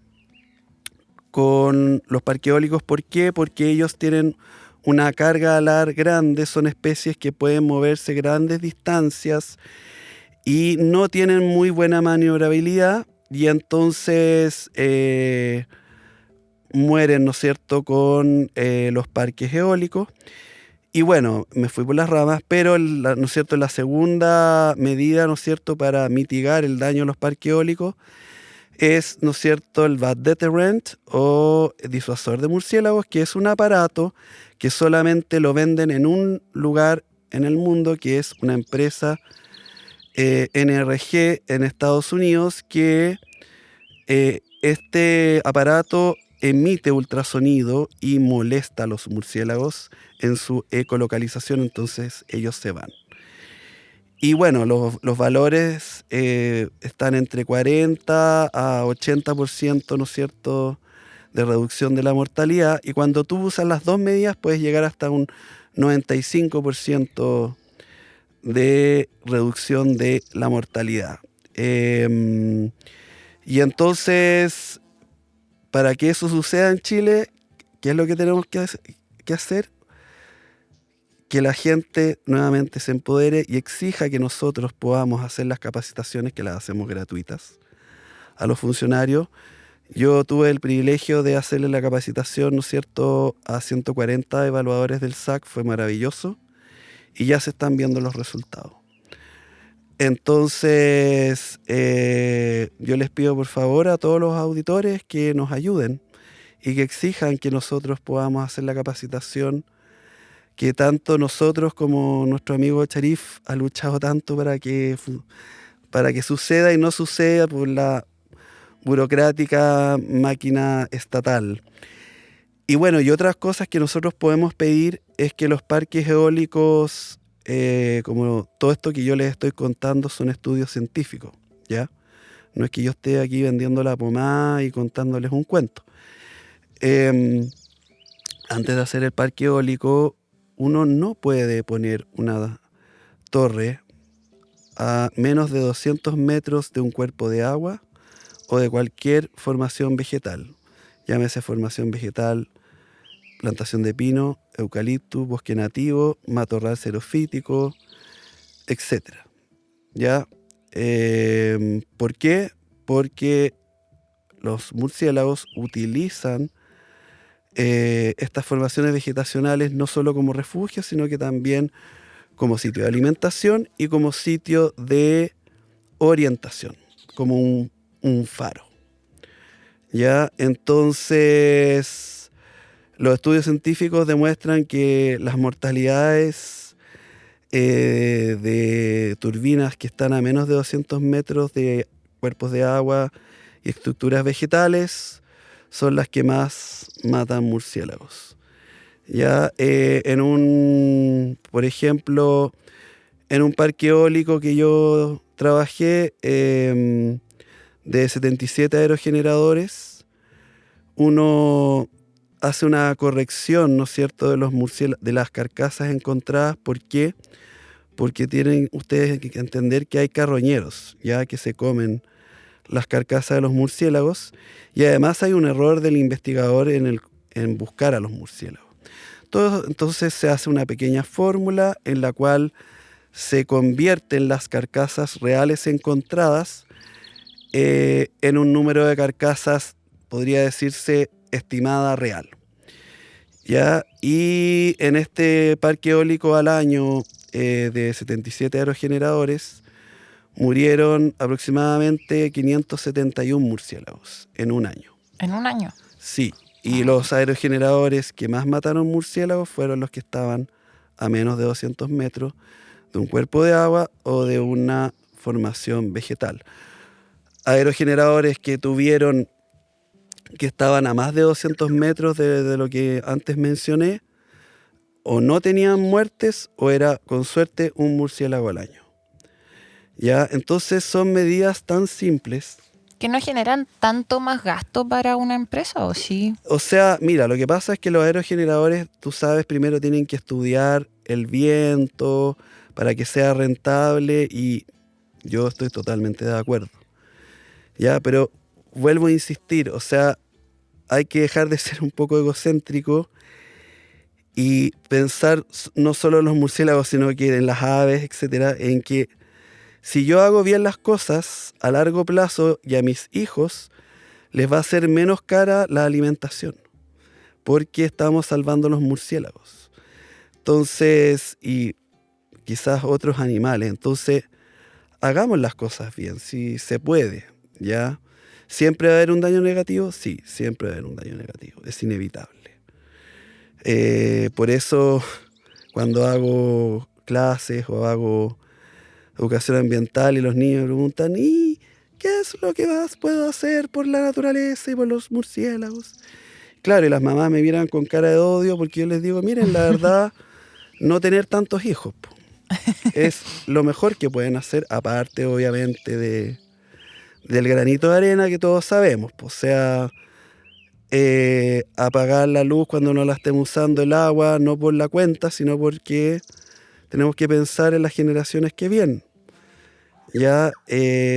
con los parques eólicos. ¿Por qué? Porque ellos tienen una carga alar grande, son especies que pueden moverse grandes distancias y no tienen muy buena maniobrabilidad, y entonces mueren, ¿no es cierto?, con los parques eólicos. Y bueno, me fui por las ramas, pero ¿no es cierto?, la segunda medida, ¿no es cierto?, para mitigar el daño a los parques eólicos es, ¿no es cierto?, el Bat Deterrent o disuasor de murciélagos, que es un aparato que solamente lo venden en un lugar en el mundo, que es una empresa NRG en Estados Unidos, que este aparato emite ultrasonido y molesta a los murciélagos en su ecolocalización, entonces ellos se van. Y bueno, los valores están entre 40 a 80%, ¿no es cierto?, de reducción de la mortalidad, y cuando tú usas las dos medidas puedes llegar hasta un 95% de reducción de la mortalidad. Y entonces, para que eso suceda en Chile, ¿qué es lo que tenemos que hacer? Que la gente nuevamente se empodere y exija que nosotros podamos hacer las capacitaciones, que las hacemos gratuitas a los funcionarios. Yo tuve el privilegio de hacerle la capacitación, ¿no es cierto?, a 140 evaluadores del SAC, fue maravilloso, y ya se están viendo los resultados. Entonces, yo les pido por favor a todos los auditores que nos ayuden y que exijan que nosotros podamos hacer la capacitación que tanto nosotros como nuestro amigo Charif ha luchado tanto para que suceda, y no suceda por la burocrática máquina estatal. Y bueno, y otras cosas que nosotros podemos pedir es que los parques eólicos, como todo esto que yo les estoy contando, son estudios científicos, ¿ya? No es que yo esté aquí vendiendo la pomada y contándoles un cuento. Antes de hacer el parque eólico, uno no puede poner una torre a menos de 200 metros de un cuerpo de agua o de cualquier formación vegetal. Llámese formación vegetal, plantación de pino, eucaliptus, bosque nativo, matorral xerofítico, etc. ¿Ya? ¿Por qué? Porque los murciélagos utilizan estas formaciones vegetacionales no solo como refugio, sino que también como sitio de alimentación y como sitio de orientación, como un faro. ¿Ya? Entonces, los estudios científicos demuestran que las mortalidades de turbinas que están a menos de 200 metros de cuerpos de agua y estructuras vegetales son las que más matan murciélagos. Ya por ejemplo, en un parque eólico que yo trabajé de 77 aerogeneradores, uno hace una corrección, ¿no es cierto?, de los de las carcasas encontradas. ¿Por qué? Porque tienen ustedes que entender que hay carroñeros, ya que se comen las carcasas de los murciélagos, y además hay un error del investigador en buscar a los murciélagos. Entonces se hace una pequeña fórmula en la cual se convierten las carcasas reales encontradas en un número de carcasas, podría decirse, estimada real. ¿Ya? Y en este parque eólico al año de 77 aerogeneradores murieron aproximadamente 571 murciélagos en un año. ¿En un año? Sí, y los aerogeneradores que más mataron murciélagos fueron los que estaban a menos de 200 metros de un cuerpo de agua o de una formación vegetal. Aerogeneradores que estaban a más de 200 metros de lo que antes mencioné, o no tenían muertes o era, con suerte, un murciélago al año. ¿Ya? Entonces son medidas tan simples. ¿Que no generan tanto más gasto para una empresa o sí? O sea, mira, lo que pasa es que los aerogeneradores, tú sabes, primero tienen que estudiar el viento para que sea rentable, y yo estoy totalmente de acuerdo. ¿Ya? Pero vuelvo a insistir, o sea, hay que dejar de ser un poco egocéntrico y pensar no solo en los murciélagos, sino que en las aves, etcétera, en que si yo hago bien las cosas a largo plazo y a mis hijos les va a ser menos cara la alimentación, porque estamos salvando los murciélagos. Entonces, y quizás otros animales. Entonces, hagamos las cosas bien, si se puede, ¿ya? ¿Siempre va a haber un daño negativo? Sí, siempre va a haber un daño negativo, es inevitable. Por eso, cuando hago clases o hago educación ambiental y los niños me preguntan, ¿y qué es lo que más puedo hacer por la naturaleza y por los murciélagos? Claro, y las mamás me miran con cara de odio porque yo les digo, miren, la verdad, no tener tantos hijos es lo mejor que pueden hacer, aparte obviamente del granito de arena que todos sabemos. O sea, apagar la luz cuando no la estemos usando, el agua, no por la cuenta, sino porque tenemos que pensar en las generaciones que vienen. Ya,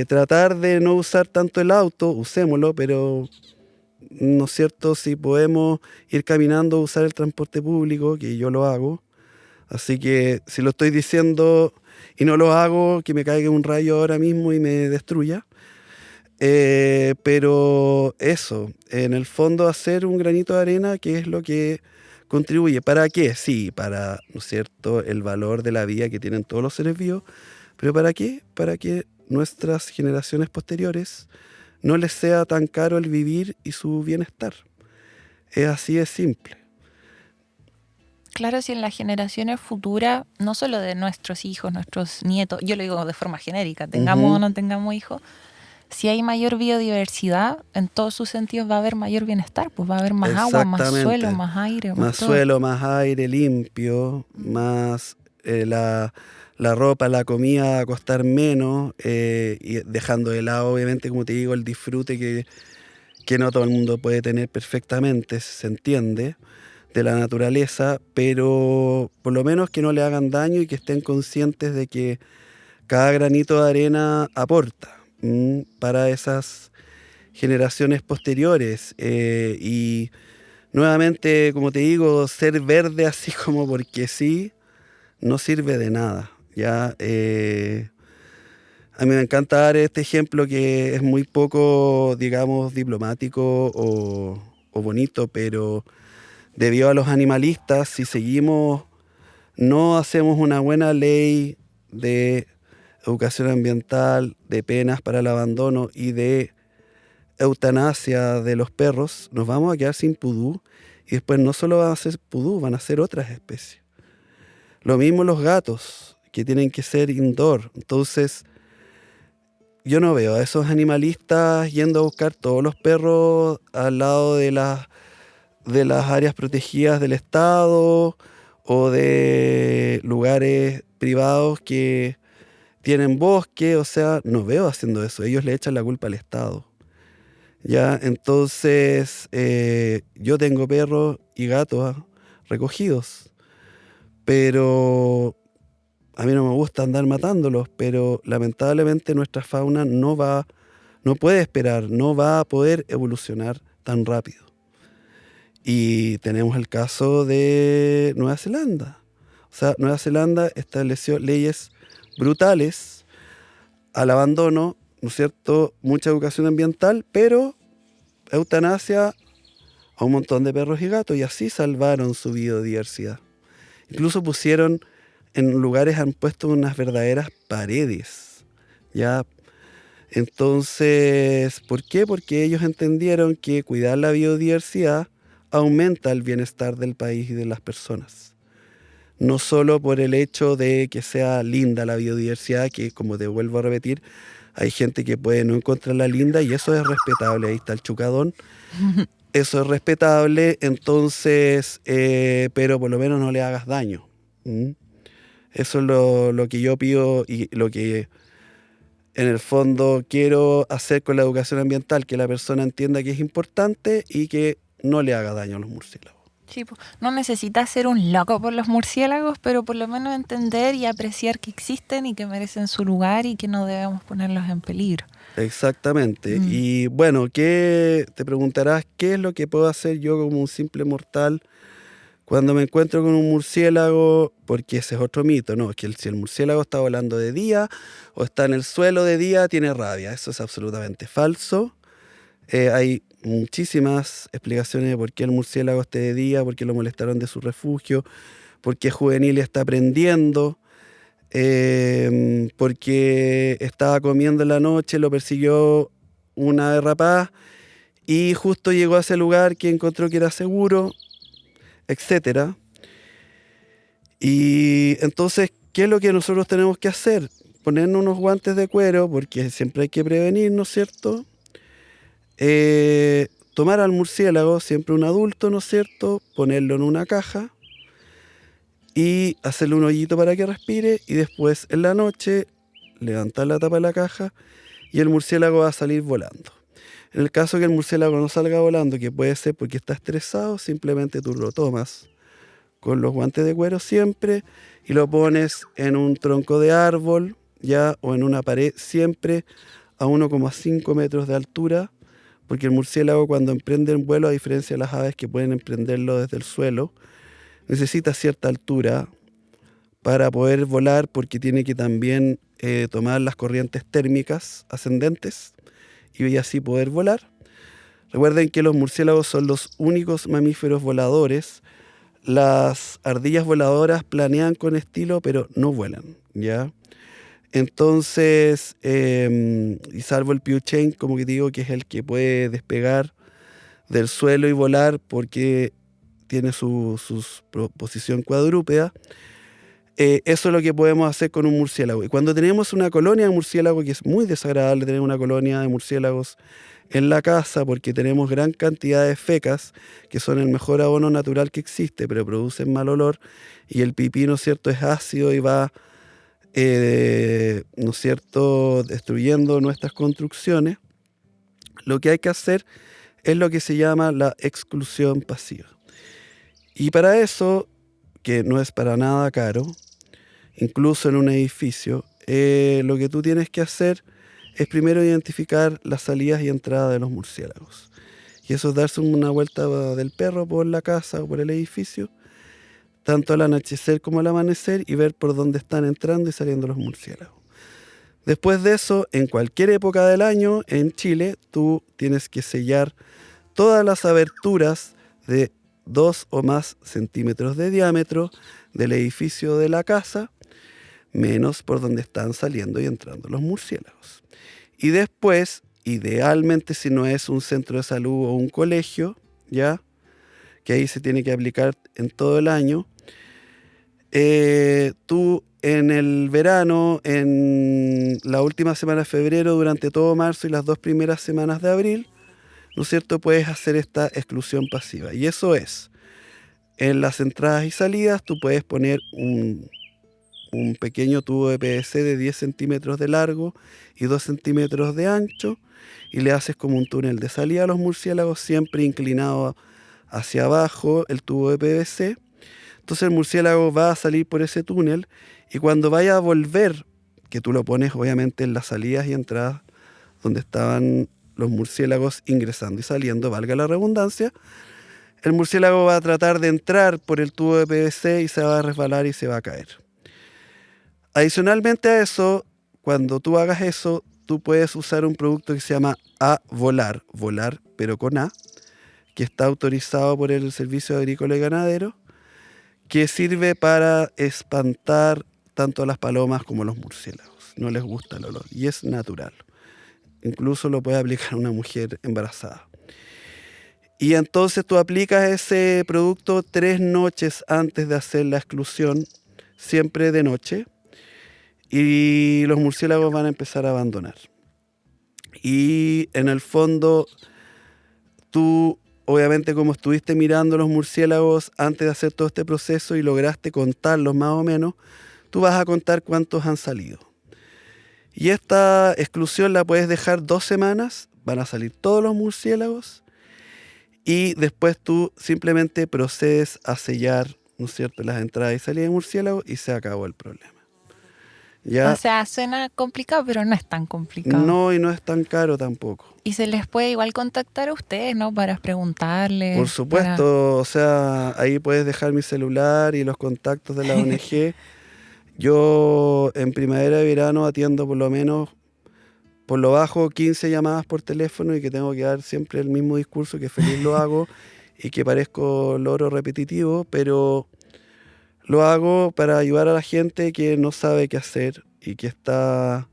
tratar de no usar tanto el auto, usémoslo, pero ¿no es cierto? Si podemos ir caminando, usar el transporte público, que yo lo hago. Así que si lo estoy diciendo y no lo hago, que me caiga un rayo ahora mismo y me destruya. Pero eso, en el fondo hacer un granito de arena, que es lo que contribuye. ¿Para qué? Sí, para, ¿no es cierto?, el valor de la vida que tienen todos los seres vivos. ¿Pero para qué? Para que nuestras generaciones posteriores no les sea tan caro el vivir y su bienestar. Es así de simple. Claro, si en las generaciones futuras, no solo de nuestros hijos, nuestros nietos, yo lo digo de forma genérica, tengamos o no tengamos hijos, si hay mayor biodiversidad, en todos sus sentidos va a haber mayor bienestar, pues va a haber más agua, más suelo, más aire. Más suelo, más aire limpio, más la ropa, la comida va a costar menos, y dejando de lado, obviamente, como te digo, el disfrute que no todo el mundo puede tener perfectamente, se entiende, de la naturaleza, pero por lo menos que no le hagan daño y que estén conscientes de que cada granito de arena aporta para esas generaciones posteriores, y nuevamente, como te digo, ser verde así como porque sí, no sirve de nada. Ya, a mí me encanta dar este ejemplo que es muy poco, digamos, diplomático o bonito, pero debido a los animalistas, si seguimos, no hacemos una buena ley de educación ambiental, de penas para el abandono y de eutanasia de los perros, nos vamos a quedar sin pudú y después no solo van a ser pudú, van a ser otras especies. Lo mismo los gatos, que tienen que ser indoor. Entonces, yo no veo a esos animalistas yendo a buscar todos los perros al lado de las áreas protegidas del Estado o de lugares privados que tienen bosque. O sea, no veo haciendo eso. Ellos le echan la culpa al Estado. Ya, entonces, yo tengo perros y gatos recogidos, pero a mí no me gusta andar matándolos, pero lamentablemente nuestra fauna no puede esperar, no va a poder evolucionar tan rápido. Y tenemos el caso de Nueva Zelanda. O sea, Nueva Zelanda estableció leyes brutales al abandono, ¿no es cierto? Mucha educación ambiental, pero eutanasia a un montón de perros y gatos, y así salvaron su biodiversidad. Incluso en lugares han puesto unas verdaderas paredes, ¿ya? Entonces, ¿por qué? Porque ellos entendieron que cuidar la biodiversidad aumenta el bienestar del país y de las personas. No solo por el hecho de que sea linda la biodiversidad, que como te vuelvo a repetir, hay gente que puede no encontrarla linda y eso es respetable. Ahí está el chucadón. Eso es respetable, entonces, pero por lo menos no le hagas daño. ¿Mm? Eso es lo que yo pido y lo que en el fondo quiero hacer con la educación ambiental, que la persona entienda que es importante y que no le haga daño a los murciélagos. Sí, pues, no necesitas ser un loco por los murciélagos, pero por lo menos entender y apreciar que existen y que merecen su lugar y que no debemos ponerlos en peligro. Exactamente. Y bueno, te preguntarás qué es lo que puedo hacer yo como un simple mortal cuando me encuentro con un murciélago, porque ese es otro mito, ¿no? Que si el murciélago está volando de día o está en el suelo de día, tiene rabia. Eso es absolutamente falso. Hay muchísimas explicaciones de por qué el murciélago esté de día, por qué lo molestaron de su refugio, por qué juvenil está aprendiendo, porque estaba comiendo en la noche, lo persiguió una ave rapaz y justo llegó a ese lugar que encontró que era seguro, etcétera. Y entonces, ¿qué es lo que nosotros tenemos que hacer? Ponernos unos guantes de cuero, porque siempre hay que prevenir, ¿no es cierto? Tomar al murciélago, siempre un adulto, ¿no es cierto? Ponerlo en una caja y hacerle un hoyito para que respire y después en la noche levantar la tapa de la caja y el murciélago va a salir volando. En el caso que el murciélago no salga volando, que puede ser porque está estresado, simplemente tú lo tomas con los guantes de cuero siempre y lo pones en un tronco de árbol, ya, o en una pared siempre a 1,5 metros de altura, porque el murciélago cuando emprende un vuelo, a diferencia de las aves que pueden emprenderlo desde el suelo, necesita cierta altura para poder volar, porque tiene que también tomar las corrientes térmicas ascendentes y así poder volar. Recuerden que los murciélagos son los únicos mamíferos voladores. Las ardillas voladoras planean con estilo, pero no vuelan, ¿ya? Entonces, y salvo el piuchen, como que digo, que es el que puede despegar del suelo y volar porque tiene su posición cuadrúpeda, eso es lo que podemos hacer con un murciélago. Y cuando tenemos una colonia de murciélagos, que es muy desagradable tener una colonia de murciélagos en la casa porque tenemos gran cantidad de fecas, que son el mejor abono natural que existe, pero producen mal olor, y el pipí, ¿no es cierto?, es ácido y va, ¿no es cierto?, destruyendo nuestras construcciones. Lo que hay que hacer es lo que se llama la exclusión pasiva. Y para eso, que no es para nada caro, incluso en un edificio, lo que tú tienes que hacer es primero identificar las salidas y entradas de los murciélagos. Y eso es darse una vuelta del perro por la casa o por el edificio, tanto al anochecer como al amanecer, y ver por dónde están entrando y saliendo los murciélagos. Después de eso, en cualquier época del año en Chile, tú tienes que sellar todas las aberturas de 2 o más centímetros de diámetro del edificio de la casa, menos por donde están saliendo y entrando los murciélagos. Y después, idealmente, si no es un centro de salud o un colegio, ya, que ahí se tiene que aplicar en todo el año, tú en el verano, en la última semana de febrero, durante todo marzo y las 2 primeras semanas de abril, ¿no es cierto?, puedes hacer esta exclusión pasiva. Y eso es, en las entradas y salidas tú puedes poner un pequeño tubo de PVC de 10 centímetros de largo y 2 centímetros de ancho, y le haces como un túnel de salida a los murciélagos, siempre inclinado hacia abajo el tubo de PVC. Entonces el murciélago va a salir por ese túnel, y cuando vaya a volver, que tú lo pones obviamente en las salidas y entradas donde estaban los murciélagos ingresando y saliendo, valga la redundancia, el murciélago va a tratar de entrar por el tubo de PVC y se va a resbalar y se va a caer. Adicionalmente a eso, cuando tú hagas eso, tú puedes usar un producto que se llama A-Volar, volar pero con A, que está autorizado por el Servicio Agrícola y Ganadero, que sirve para espantar tanto a las palomas como a los murciélagos. No les gusta el olor y es natural. Incluso lo puede aplicar una mujer embarazada. Y entonces tú aplicas ese producto 3 noches antes de hacer la exclusión, siempre de noche, y los murciélagos van a empezar a abandonar. Y en el fondo, tú, obviamente, como estuviste mirando los murciélagos antes de hacer todo este proceso y lograste contarlos más o menos, tú vas a contar cuántos han salido. Y esta exclusión la puedes dejar 2 semanas, van a salir todos los murciélagos, y después tú simplemente procedes a sellar, ¿no es cierto?, las entradas y salidas de murciélagos, y se acabó el problema. ¿Ya? O sea, suena complicado, pero no es tan complicado. No, y no es tan caro tampoco. Y se les puede igual contactar a ustedes, ¿no? Para preguntarles. Por supuesto, o sea, ahí puedes dejar mi celular y los contactos de la ONG. Yo en primavera y verano atiendo por lo menos, por lo bajo, 15 llamadas por teléfono, y que tengo que dar siempre el mismo discurso, que feliz lo hago y que parezco loro repetitivo, pero lo hago para ayudar a la gente que no sabe qué hacer y que está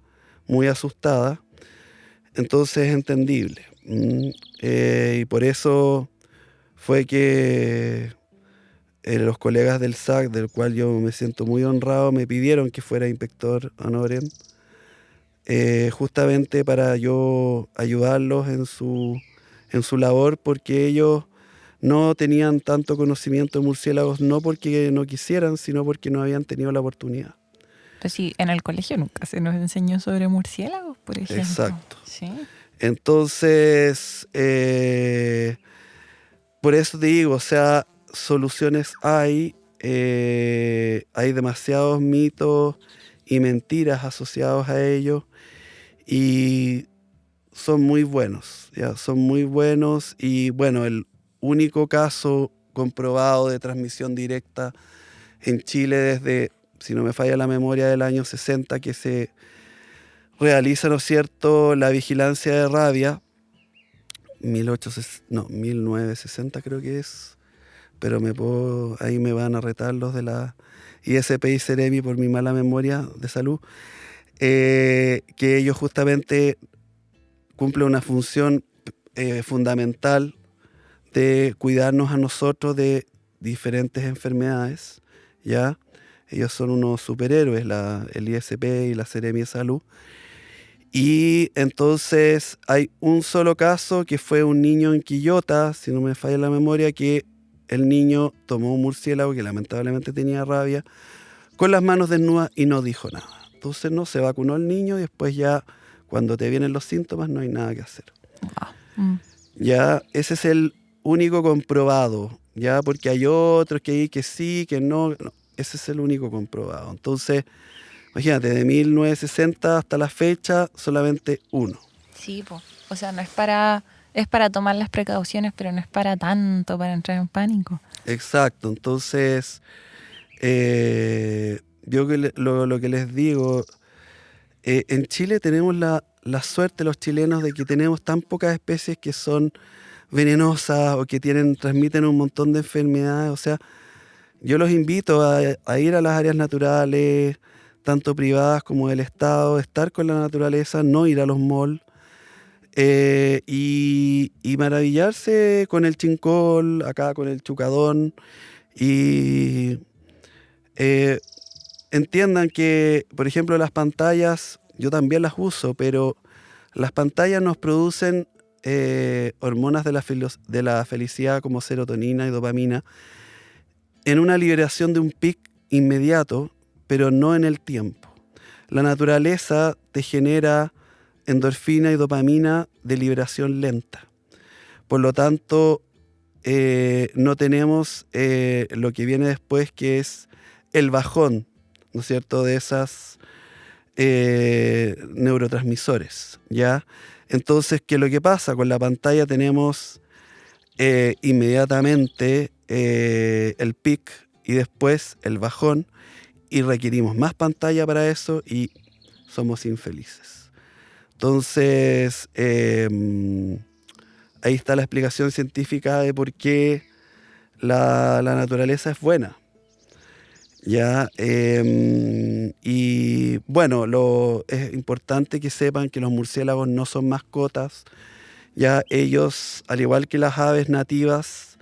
muy asustada. Entonces es entendible. Y por eso fue que los colegas del SAC, del cual yo me siento muy honrado, me pidieron que fuera inspector honorem, justamente para yo ayudarlos en su labor, porque ellos no tenían tanto conocimiento de murciélagos, no porque no quisieran, sino porque no habían tenido la oportunidad. Pues sí, en el colegio nunca se nos enseñó sobre murciélagos, por ejemplo. Exacto. Sí. Entonces, por eso te digo, o sea, soluciones hay demasiados mitos y mentiras asociados a ellos, y son muy buenos, ¿ya? Son muy buenos. Y bueno, el único caso comprobado de transmisión directa en Chile desde, si no me falla la memoria, del año 60, que se realiza, ¿no es cierto?, la vigilancia de rabia, 1960 creo que es, pero ahí me van a retar los de la ISP y Ceremi por mi mala memoria de salud, que ellos justamente cumplen una función fundamental de cuidarnos a nosotros de diferentes enfermedades, ¿ya? Ellos son unos superhéroes, el ISP y la Seremi de Salud. Y entonces hay un solo caso, que fue un niño en Quillota, si no me falla la memoria, que el niño tomó un murciélago que lamentablemente tenía rabia, con las manos desnudas, y no dijo nada. Entonces no se vacunó el niño, y después ya cuando te vienen los síntomas no hay nada que hacer. Wow. Ya, ese es el único comprobado, ya, porque hay otros que sí, que no, ese es el único comprobado. Entonces, imagínate, de 1960 hasta la fecha, solamente uno. Sí, po. O sea, no es para Es para tomar las precauciones, pero no es para tanto, para entrar en pánico. Exacto, entonces yo lo que les digo, en Chile tenemos la suerte los chilenos de que tenemos tan pocas especies que son venenosas o que transmiten un montón de enfermedades. O sea, yo los invito a ir a las áreas naturales, tanto privadas como del Estado, estar con la naturaleza, no ir a los malls, y maravillarse con el chincol, acá con el chucadón, y entiendan que, por ejemplo, las pantallas, yo también las uso, pero las pantallas nos producen hormonas de la felicidad como serotonina y dopamina en una liberación de un pic inmediato, pero no en el tiempo. La naturaleza te genera endorfina y dopamina de liberación lenta. Por lo tanto, no tenemos lo que viene después, que es el bajón, ¿no es cierto?, de esas neurotransmisores, ¿ya? Entonces, ¿qué es lo que pasa? Con la pantalla tenemos inmediatamente el pic y después el bajón, y requerimos más pantalla para eso y somos infelices. Entonces, ahí está la explicación científica de por qué la naturaleza es buena. Ya, y bueno, es importante que sepan que los murciélagos no son mascotas. Ya ellos, al igual que las aves nativas,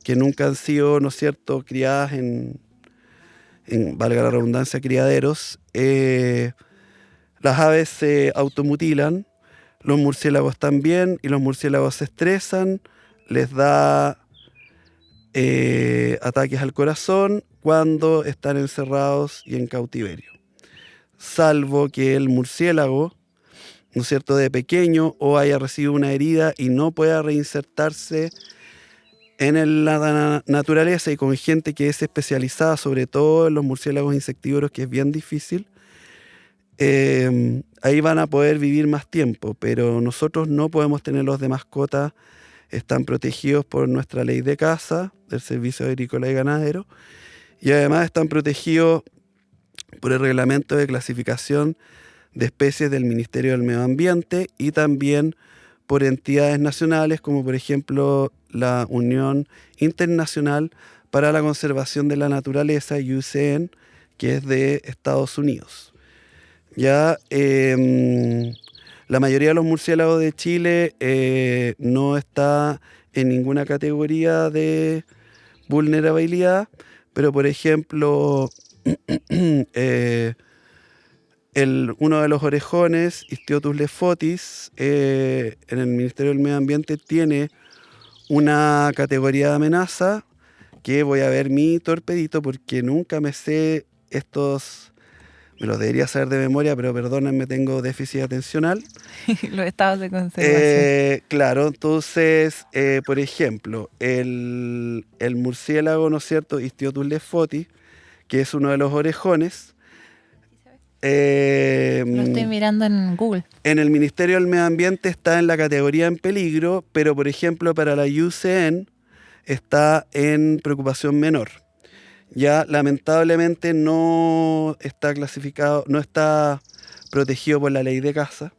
que nunca han sido, ¿no es cierto?, criadas en valga la redundancia, criaderos, las aves se automutilan, los murciélagos también, y los murciélagos se estresan, les da ataques al corazón cuando están encerrados y en cautiverio. Salvo que el murciélago, ¿no es cierto?, de pequeño o haya recibido una herida y no pueda reinsertarse en la naturaleza, y con gente que es especializada, sobre todo en los murciélagos insectívoros, que es bien difícil, ahí van a poder vivir más tiempo, pero nosotros no podemos tenerlos de mascota. Están protegidos por nuestra ley de caza del Servicio Agrícola y Ganadero, y además están protegidos por el reglamento de clasificación de especies del Ministerio del Medio Ambiente, y también por entidades nacionales como por ejemplo la Unión Internacional para la Conservación de la Naturaleza, UCN, que es de Estados Unidos. Ya, la mayoría de los murciélagos de Chile no está en ninguna categoría de vulnerabilidad, pero por ejemplo uno de los orejones, Histiotus lefotis, en el Ministerio del Medio Ambiente tiene una categoría de amenaza, que voy a ver mi torpedito porque nunca me sé estos, me los debería saber de memoria, pero perdónenme, tengo déficit atencional. Los estados de conservación. Claro, entonces, por ejemplo, el murciélago, ¿no es cierto?, Histiotus lefotis, que es uno de los orejones, Lo estoy mirando en Google. en el Ministerio del Medio Ambiente está en la categoría en peligro, pero por ejemplo para la UCN está en preocupación menor. Ya lamentablemente no está clasificado, no está protegido por la ley de caza.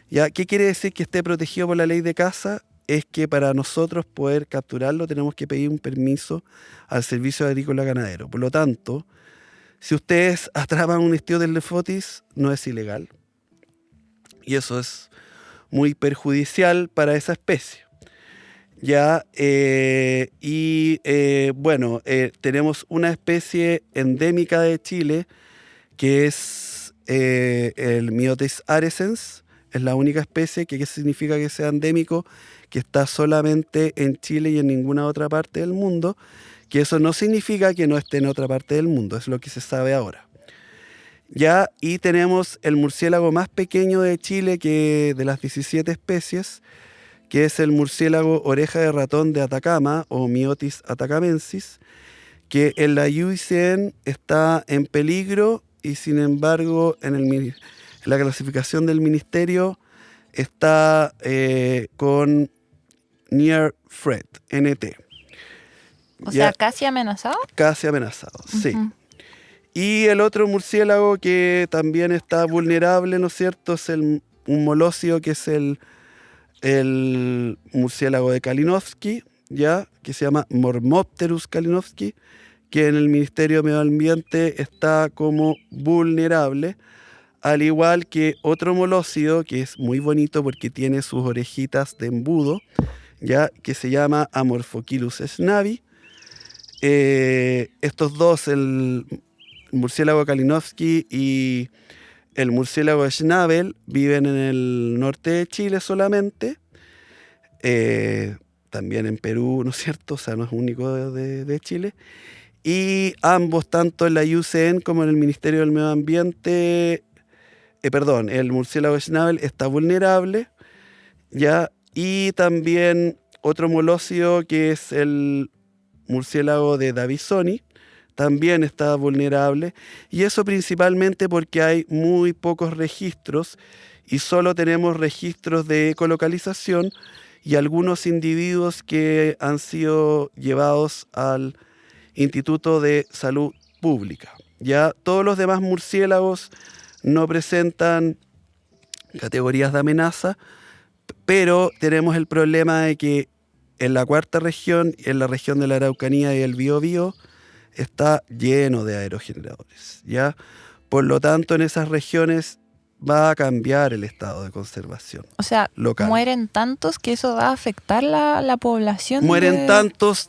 ¿Ya? ¿Qué quiere decir que esté protegido por la ley de caza? Es que para nosotros poder capturarlo tenemos que pedir un permiso al Servicio Agrícola Ganadero. Por lo tanto, si ustedes atrapan un Histiotus lefotis, no es ilegal. Y eso es muy perjudicial para esa especie. Ya, bueno, tenemos una especie endémica de Chile que es el Myotis arescens. Es la única especie que significa que sea endémico, que está solamente en Chile y en ninguna otra parte del mundo, que eso no significa que no esté en otra parte del mundo, es lo que se sabe ahora. Ya, y tenemos el murciélago más pequeño de Chile, que de las 17 especies, que es el murciélago oreja de ratón de Atacama, o Myotis atacamensis, que en la UICN está en peligro, y sin embargo en la clasificación del ministerio está con near threat, NT. O sea, casi amenazado. Casi amenazado, sí. Y el otro murciélago que también está vulnerable, ¿no es cierto?, es un molosio, que es el murciélago de Kalinowski, ¿ya?, que se llama Mormopterus kalinowski, que en el Ministerio de Medio Ambiente está como vulnerable, al igual que otro molosio que es muy bonito porque tiene sus orejitas de embudo, ¿ya?, que se llama Amorphochilus snabi. Estos dos, el murciélago Kalinowski y el murciélago Schnabel, viven en el norte de Chile solamente, también en Perú, ¿no es cierto? O sea, no es único de Chile. Y ambos, tanto en la IUCN como en el Ministerio del Medio Ambiente, el murciélago Schnabel está vulnerable, ¿ya? Y también otro molosio, que es el murciélago de Davisoni, también está vulnerable, y eso principalmente porque hay muy pocos registros y solo tenemos registros de ecolocalización y algunos individuos que han sido llevados al Instituto de Salud Pública. Ya todos los demás murciélagos no presentan categorías de amenaza, pero tenemos el problema de que en la cuarta región, en la región de la Araucanía y el Biobío, está lleno de aerogeneradores, ¿ya? Por lo tanto, en esas regiones va a cambiar el estado de conservación. O sea, local. Mueren tantos que eso va a afectar la población. Mueren tantos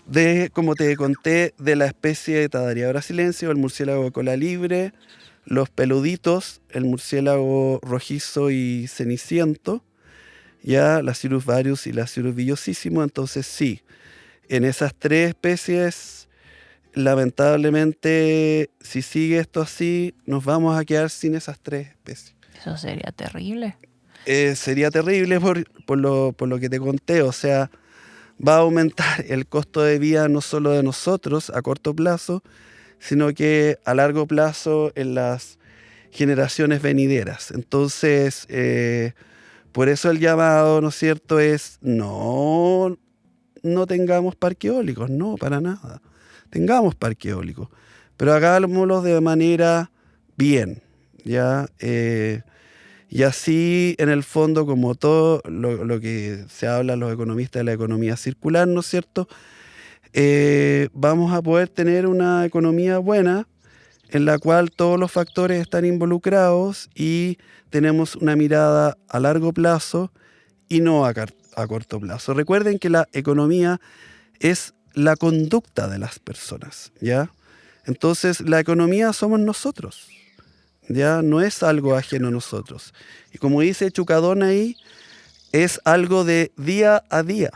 como te conté, de la especie de Tadaria brasilense, o el murciélago de cola libre, los peluditos, el murciélago rojizo y ceniciento, ya la Cirrus varius y la Cirrus villosissimo. Entonces sí, en esas tres especies, lamentablemente, si sigue esto así, nos vamos a quedar sin esas tres especies. Eso sería terrible. Sería terrible por lo que te conté. O sea, va a aumentar el costo de vida no solo de nosotros a corto plazo, sino que a largo plazo en las generaciones venideras. Entonces, por eso el llamado, ¿no es cierto?, es no tengamos parques eólicos, no, para nada. Tengamos parques eólicos, pero hagámoslo de manera bien, ¿ya? Y así, en el fondo, como todo lo que se habla los economistas de la economía circular, ¿no es cierto?, vamos a poder tener una economía buena en la cual todos los factores están involucrados y tenemos una mirada a largo plazo y no a corto plazo. Recuerden que la economía es la conducta de las personas, ¿ya? Entonces, la economía somos nosotros, ¿ya? No es algo ajeno a nosotros. Y como dice Chucadón ahí, es algo de día a día,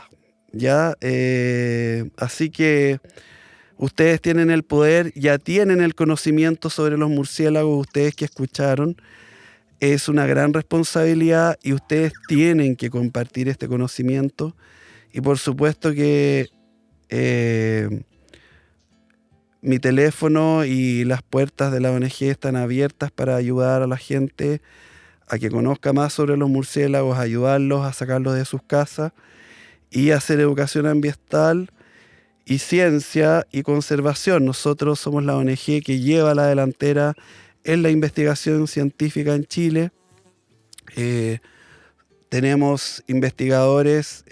¿ya? Así que ustedes tienen el poder, ya tienen el conocimiento sobre los murciélagos, ustedes que escucharon. Es una gran responsabilidad y ustedes tienen que compartir este conocimiento. Y por supuesto que mi teléfono y las puertas de la ONG están abiertas para ayudar a la gente a que conozca más sobre los murciélagos, ayudarlos a sacarlos de sus casas y hacer educación ambiental y ciencia y conservación. Nosotros somos la ONG que lleva la delantera en la investigación científica en Chile. Tenemos investigadores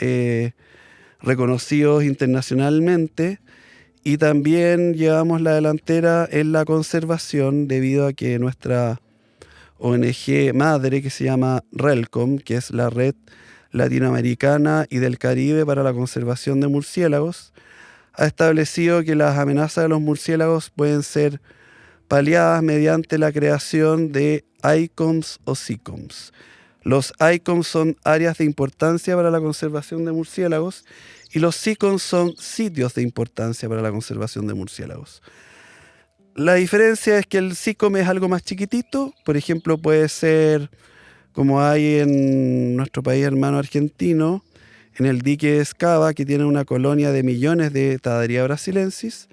reconocidos internacionalmente y también llevamos la delantera en la conservación debido a que nuestra ONG madre, que se llama RELCOM, que es la Red Latinoamericana y del Caribe para la Conservación de Murciélagos, ha establecido que las amenazas de los murciélagos pueden ser paliadas mediante la creación de ICOMs o SICOMs. Los ICOMs son áreas de importancia para la conservación de murciélagos y los SICOMs son sitios de importancia para la conservación de murciélagos. La diferencia es que el SICOM es algo más chiquitito, por ejemplo, puede ser como hay en nuestro país hermano argentino, en el dique de Escava, que tiene una colonia de millones de Tadaria brasilensis,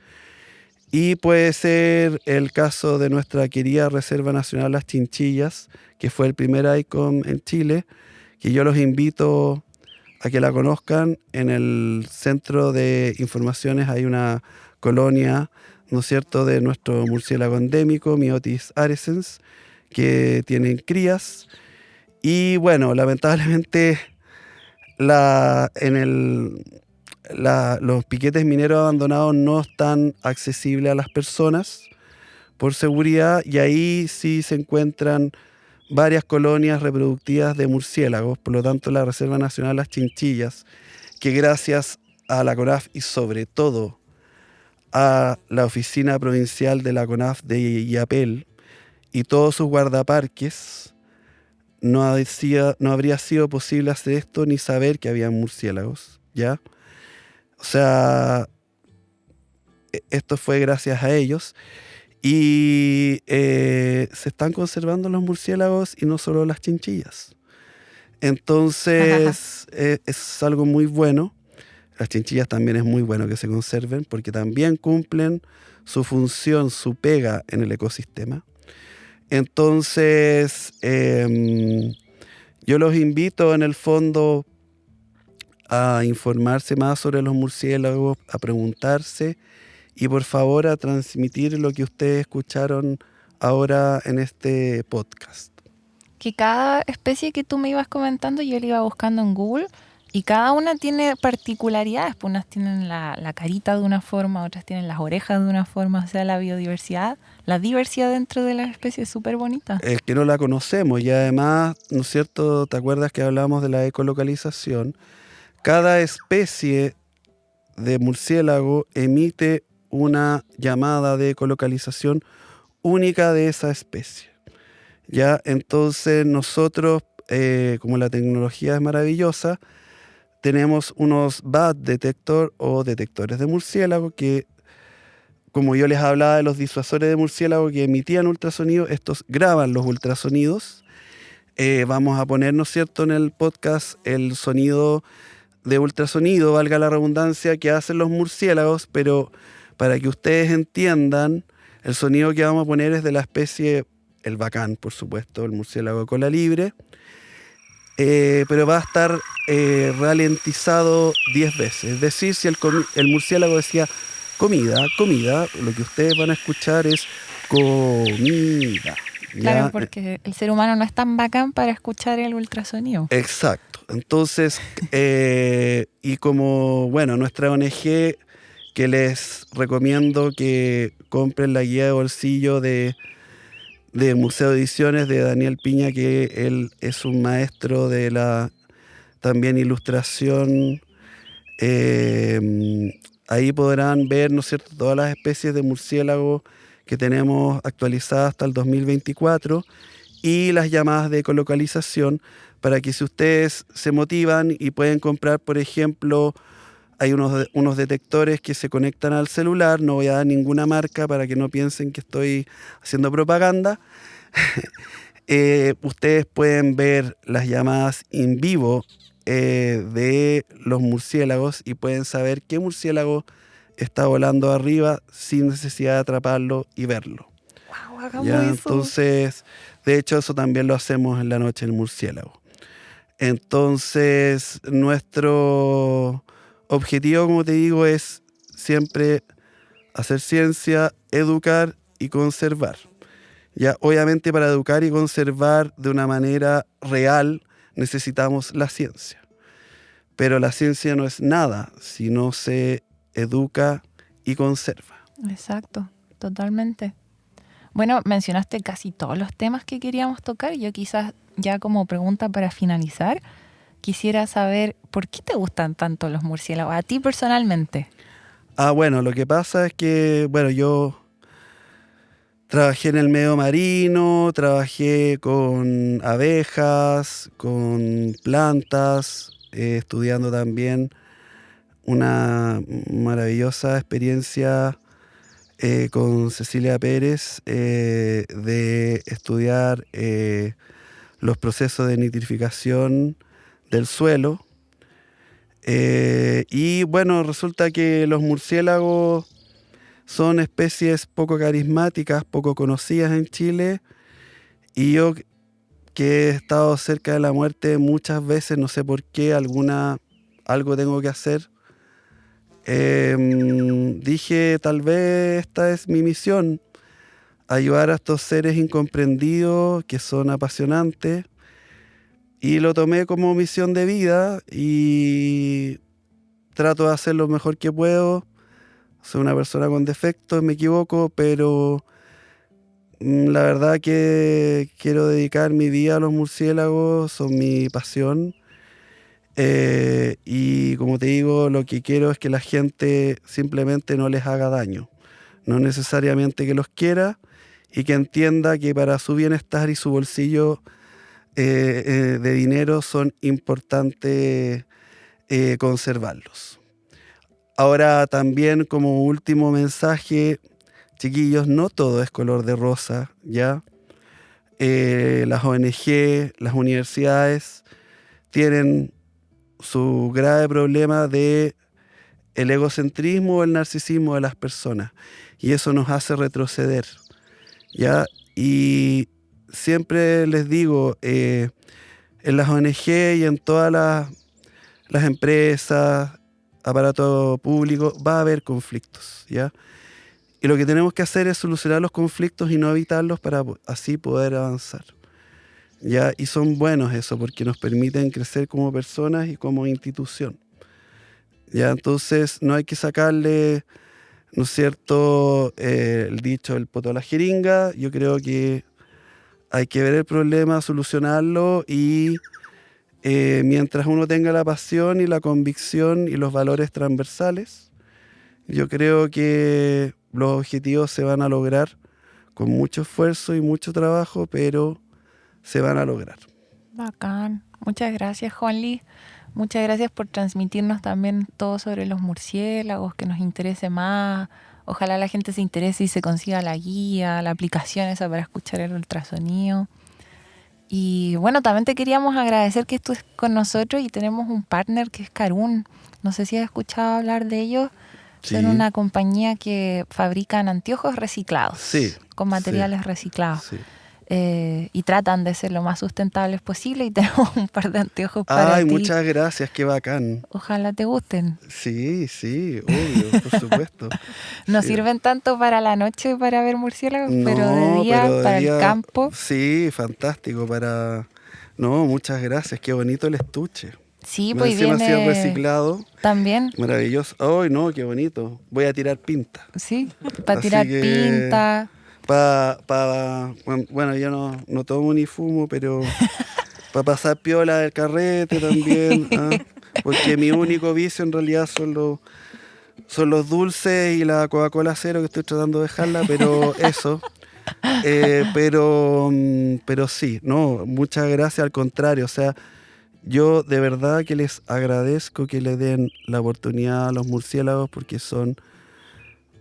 y puede ser el caso de nuestra querida Reserva Nacional Las Chinchillas, que fue el primer ICOM en Chile, que yo los invito a que la conozcan. En el Centro de Informaciones hay una colonia, ¿no es cierto?, de nuestro murciélago endémico, Myotis arescens, que tienen crías. Y bueno, lamentablemente los piquetes mineros abandonados no están accesibles a las personas por seguridad, y ahí sí se encuentran varias colonias reproductivas de murciélagos. Por lo tanto, la Reserva Nacional Las Chinchillas, que gracias a la CONAF y sobre todo a la Oficina Provincial de la CONAF de Illapel y todos sus guardaparques, no habría sido posible hacer esto ni saber que había murciélagos, ¿ya? O sea, esto fue gracias a ellos. Y se están conservando los murciélagos y no solo las chinchillas. Entonces, es algo muy bueno. Las chinchillas también es muy bueno que se conserven porque también cumplen su función, su pega en el ecosistema. Entonces, yo los invito en el fondo a informarse más sobre los murciélagos, a preguntarse y por favor a transmitir lo que ustedes escucharon ahora en este podcast. Que cada especie que tú me ibas comentando yo la iba buscando en Google y cada una tiene particularidades. Pues unas tienen la carita de una forma, otras tienen las orejas de una forma. O sea, la biodiversidad, la diversidad dentro de las especies es súper bonita. Es que no la conocemos y además, ¿no es cierto? ¿Te acuerdas que hablamos de la ecolocalización? Cada especie de murciélago emite una llamada de ecolocalización única de esa especie. ¿Ya? Entonces nosotros, como la tecnología es maravillosa, tenemos unos BAT detector o detectores de murciélago que, como yo les hablaba de los disuasores de murciélago que emitían ultrasonidos, estos graban los ultrasonidos. Vamos a poner, ¿no es cierto?, en el podcast el sonido de ultrasonido, valga la redundancia, que hacen los murciélagos, pero para que ustedes entiendan, el sonido que vamos a poner es de la especie, el bacán, por supuesto, el murciélago de cola libre, pero va a estar ralentizado 10 veces. Es decir, si el murciélago decía comida, lo que ustedes van a escuchar es comida. ¿Ya? Claro, porque el ser humano no es tan bacán para escuchar el ultrasonido. Exacto. Entonces, y como, bueno, nuestra ONG, que les recomiendo que compren la guía de bolsillo de Museo de Ediciones de Daniel Piña, que él es un maestro de la también ilustración. Ahí podrán ver, ¿no es cierto?, todas las especies de murciélago que tenemos actualizadas hasta el 2024 y las llamadas de ecolocalización, para que si ustedes se motivan y pueden comprar, por ejemplo, hay unos detectores que se conectan al celular, no voy a dar ninguna marca para que no piensen que estoy haciendo propaganda. Ustedes pueden ver las llamadas en vivo de los murciélagos y pueden saber qué murciélago está volando arriba sin necesidad de atraparlo y verlo. Wow, hagamos ¿Ya? eso. Entonces, de hecho, eso también lo hacemos en la noche en el murciélago. Entonces, nuestro objetivo, como te digo, es siempre hacer ciencia, educar y conservar. Ya, obviamente, para educar y conservar de una manera real necesitamos la ciencia. Pero la ciencia no es nada si no se educa y conserva. Exacto, totalmente. Bueno, mencionaste casi todos los temas que queríamos tocar. Yo quizás ya como pregunta para finalizar, quisiera saber por qué te gustan tanto los murciélagos, a ti personalmente. Bueno, lo que pasa es que, bueno, yo trabajé en el medio marino, trabajé con abejas, con plantas, estudiando también una maravillosa experiencia con Cecilia Pérez de estudiar los procesos de nitrificación del suelo. Y bueno, resulta que los murciélagos son especies poco carismáticas, poco conocidas en Chile, y yo que he estado cerca de la muerte muchas veces, no sé por qué, alguna algo tengo que hacer. Dije, tal vez esta es mi misión, ayudar a estos seres incomprendidos que son apasionantes, y lo tomé como misión de vida y trato de hacer lo mejor que puedo. Soy una persona con defectos, me equivoco, pero la verdad que quiero dedicar mi vida a los murciélagos, son mi pasión. Y como te digo, lo que quiero es que la gente simplemente no les haga daño, no necesariamente que los quiera, y que entienda que para su bienestar y su bolsillo de dinero son importantes conservarlos. Ahora también, como último mensaje, chiquillos, no todo es color de rosa, ¿ya? Las ONG, las universidades tienen su grave problema de el egocentrismo o el narcisismo de las personas, y eso nos hace retroceder, ¿ya? Y siempre les digo, en las ONG y en todas las empresas, aparato público, va a haber conflictos, ¿ya? Y lo que tenemos que hacer es solucionar los conflictos y no evitarlos para así poder avanzar, ¿ya? Y son buenos eso, porque nos permiten crecer como personas y como institución, ¿ya? Entonces no hay que sacarle, ¿no es cierto?, el dicho, el poto a la jeringa. Yo creo que hay que ver el problema, solucionarlo, y mientras uno tenga la pasión y la convicción y los valores transversales, yo creo que los objetivos se van a lograr con mucho esfuerzo y mucho trabajo, pero se van a lograr. Bacán. Muchas gracias, Juanly. Muchas gracias por transmitirnos también todo sobre los murciélagos, que nos interese más. Ojalá la gente se interese y se consiga la guía, la aplicación esa para escuchar el ultrasonido. Y bueno, también te queríamos agradecer que estés con nosotros, y tenemos un partner que es Carún. No sé si has escuchado hablar de ellos. Sí. Son una compañía que fabrican anteojos reciclados, Sí, con materiales reciclados. Sí. Y tratan de ser lo más sustentables posible, y tenemos un par de anteojos para Ay, ti. muchas gracias, qué bacán. Ojalá te gusten. Sí, obvio, por supuesto. No Sí. sirven tanto para la noche para ver murciélagos, pero de No, día, pero de para día, el campo. sí, fantástico para... No, muchas gracias, qué bonito el estuche. Sí, Más pues encima así viene reciclado, también, maravilloso. Ay, no, qué bonito. Voy a tirar pinta. sí, para Así tirar que- pinta. Bueno, yo no tomo ni fumo, pero para pasar piola del carrete también, ¿ah? Porque mi único vicio en realidad son los dulces y la Coca-Cola cero, que estoy tratando de dejarla, pero eso. Pero sí, no, muchas gracias, al contrario, o sea, yo de verdad que les agradezco que le den la oportunidad a los murciélagos, porque son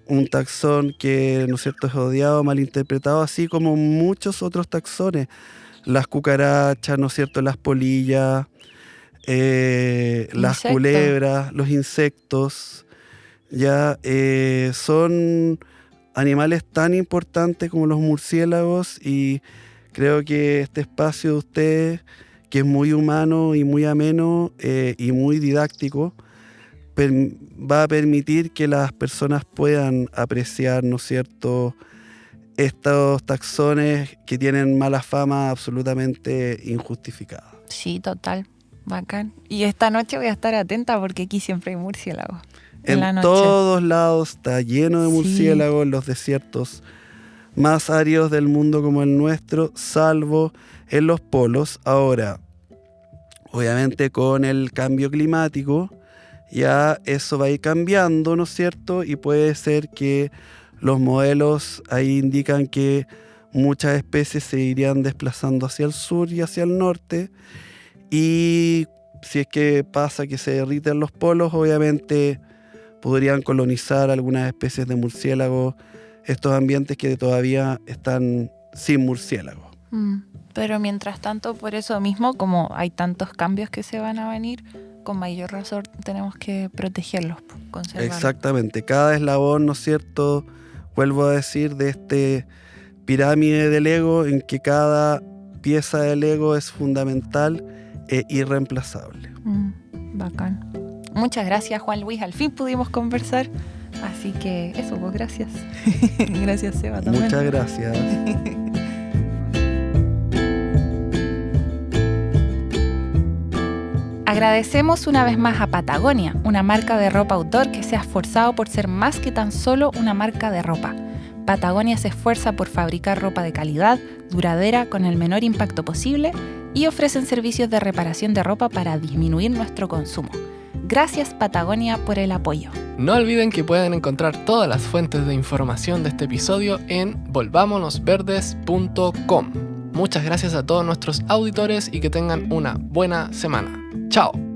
un taxón que, ¿no es cierto?, es odiado, malinterpretado, así como muchos otros taxones, las cucarachas, ¿no es cierto?, las polillas, las Insectos. culebras, los insectos, ya son animales tan importantes como los murciélagos, y creo que este espacio de ustedes, que es muy humano y muy ameno y muy didáctico, va a permitir que las personas puedan apreciar, ¿no es cierto?, estos taxones que tienen mala fama absolutamente injustificada. Sí, total, bacán. Y esta noche voy a estar atenta, porque aquí siempre hay murciélagos. En la En noche. todos lados está lleno de Sí. murciélagos, en los desiertos más áridos del mundo como el nuestro, salvo en los polos. Ahora, obviamente con el cambio climático, ya eso va a ir cambiando, ¿no es cierto? Y puede ser que los modelos ahí indican que muchas especies se irían desplazando hacia el sur y hacia el norte, y si es que pasa que se derriten los polos, obviamente podrían colonizar algunas especies de murciélagos estos ambientes que todavía están sin murciélagos. Pero mientras tanto, por eso mismo, como hay tantos cambios que se van a venir, con mayor razón tenemos que protegerlos, conservarlos. Exactamente, cada eslabón, ¿no es cierto?, vuelvo a decir, de este pirámide del ego, en que cada pieza del ego es fundamental e irreemplazable. Bacán. Muchas gracias, Juan Luis. Al fin pudimos conversar. Así que eso, pues gracias. Gracias, Seba, también. Muchas gracias. Agradecemos una vez más a Patagonia, una marca de ropa outdoor que se ha esforzado por ser más que tan solo una marca de ropa. Patagonia se esfuerza por fabricar ropa de calidad, duradera, con el menor impacto posible y ofrecen servicios de reparación de ropa para disminuir nuestro consumo. Gracias, Patagonia, por el apoyo. No olviden que pueden encontrar todas las fuentes de información de este episodio en volvamonosverdes.com. Muchas gracias a todos nuestros auditores y que tengan una buena semana. ¡Chao!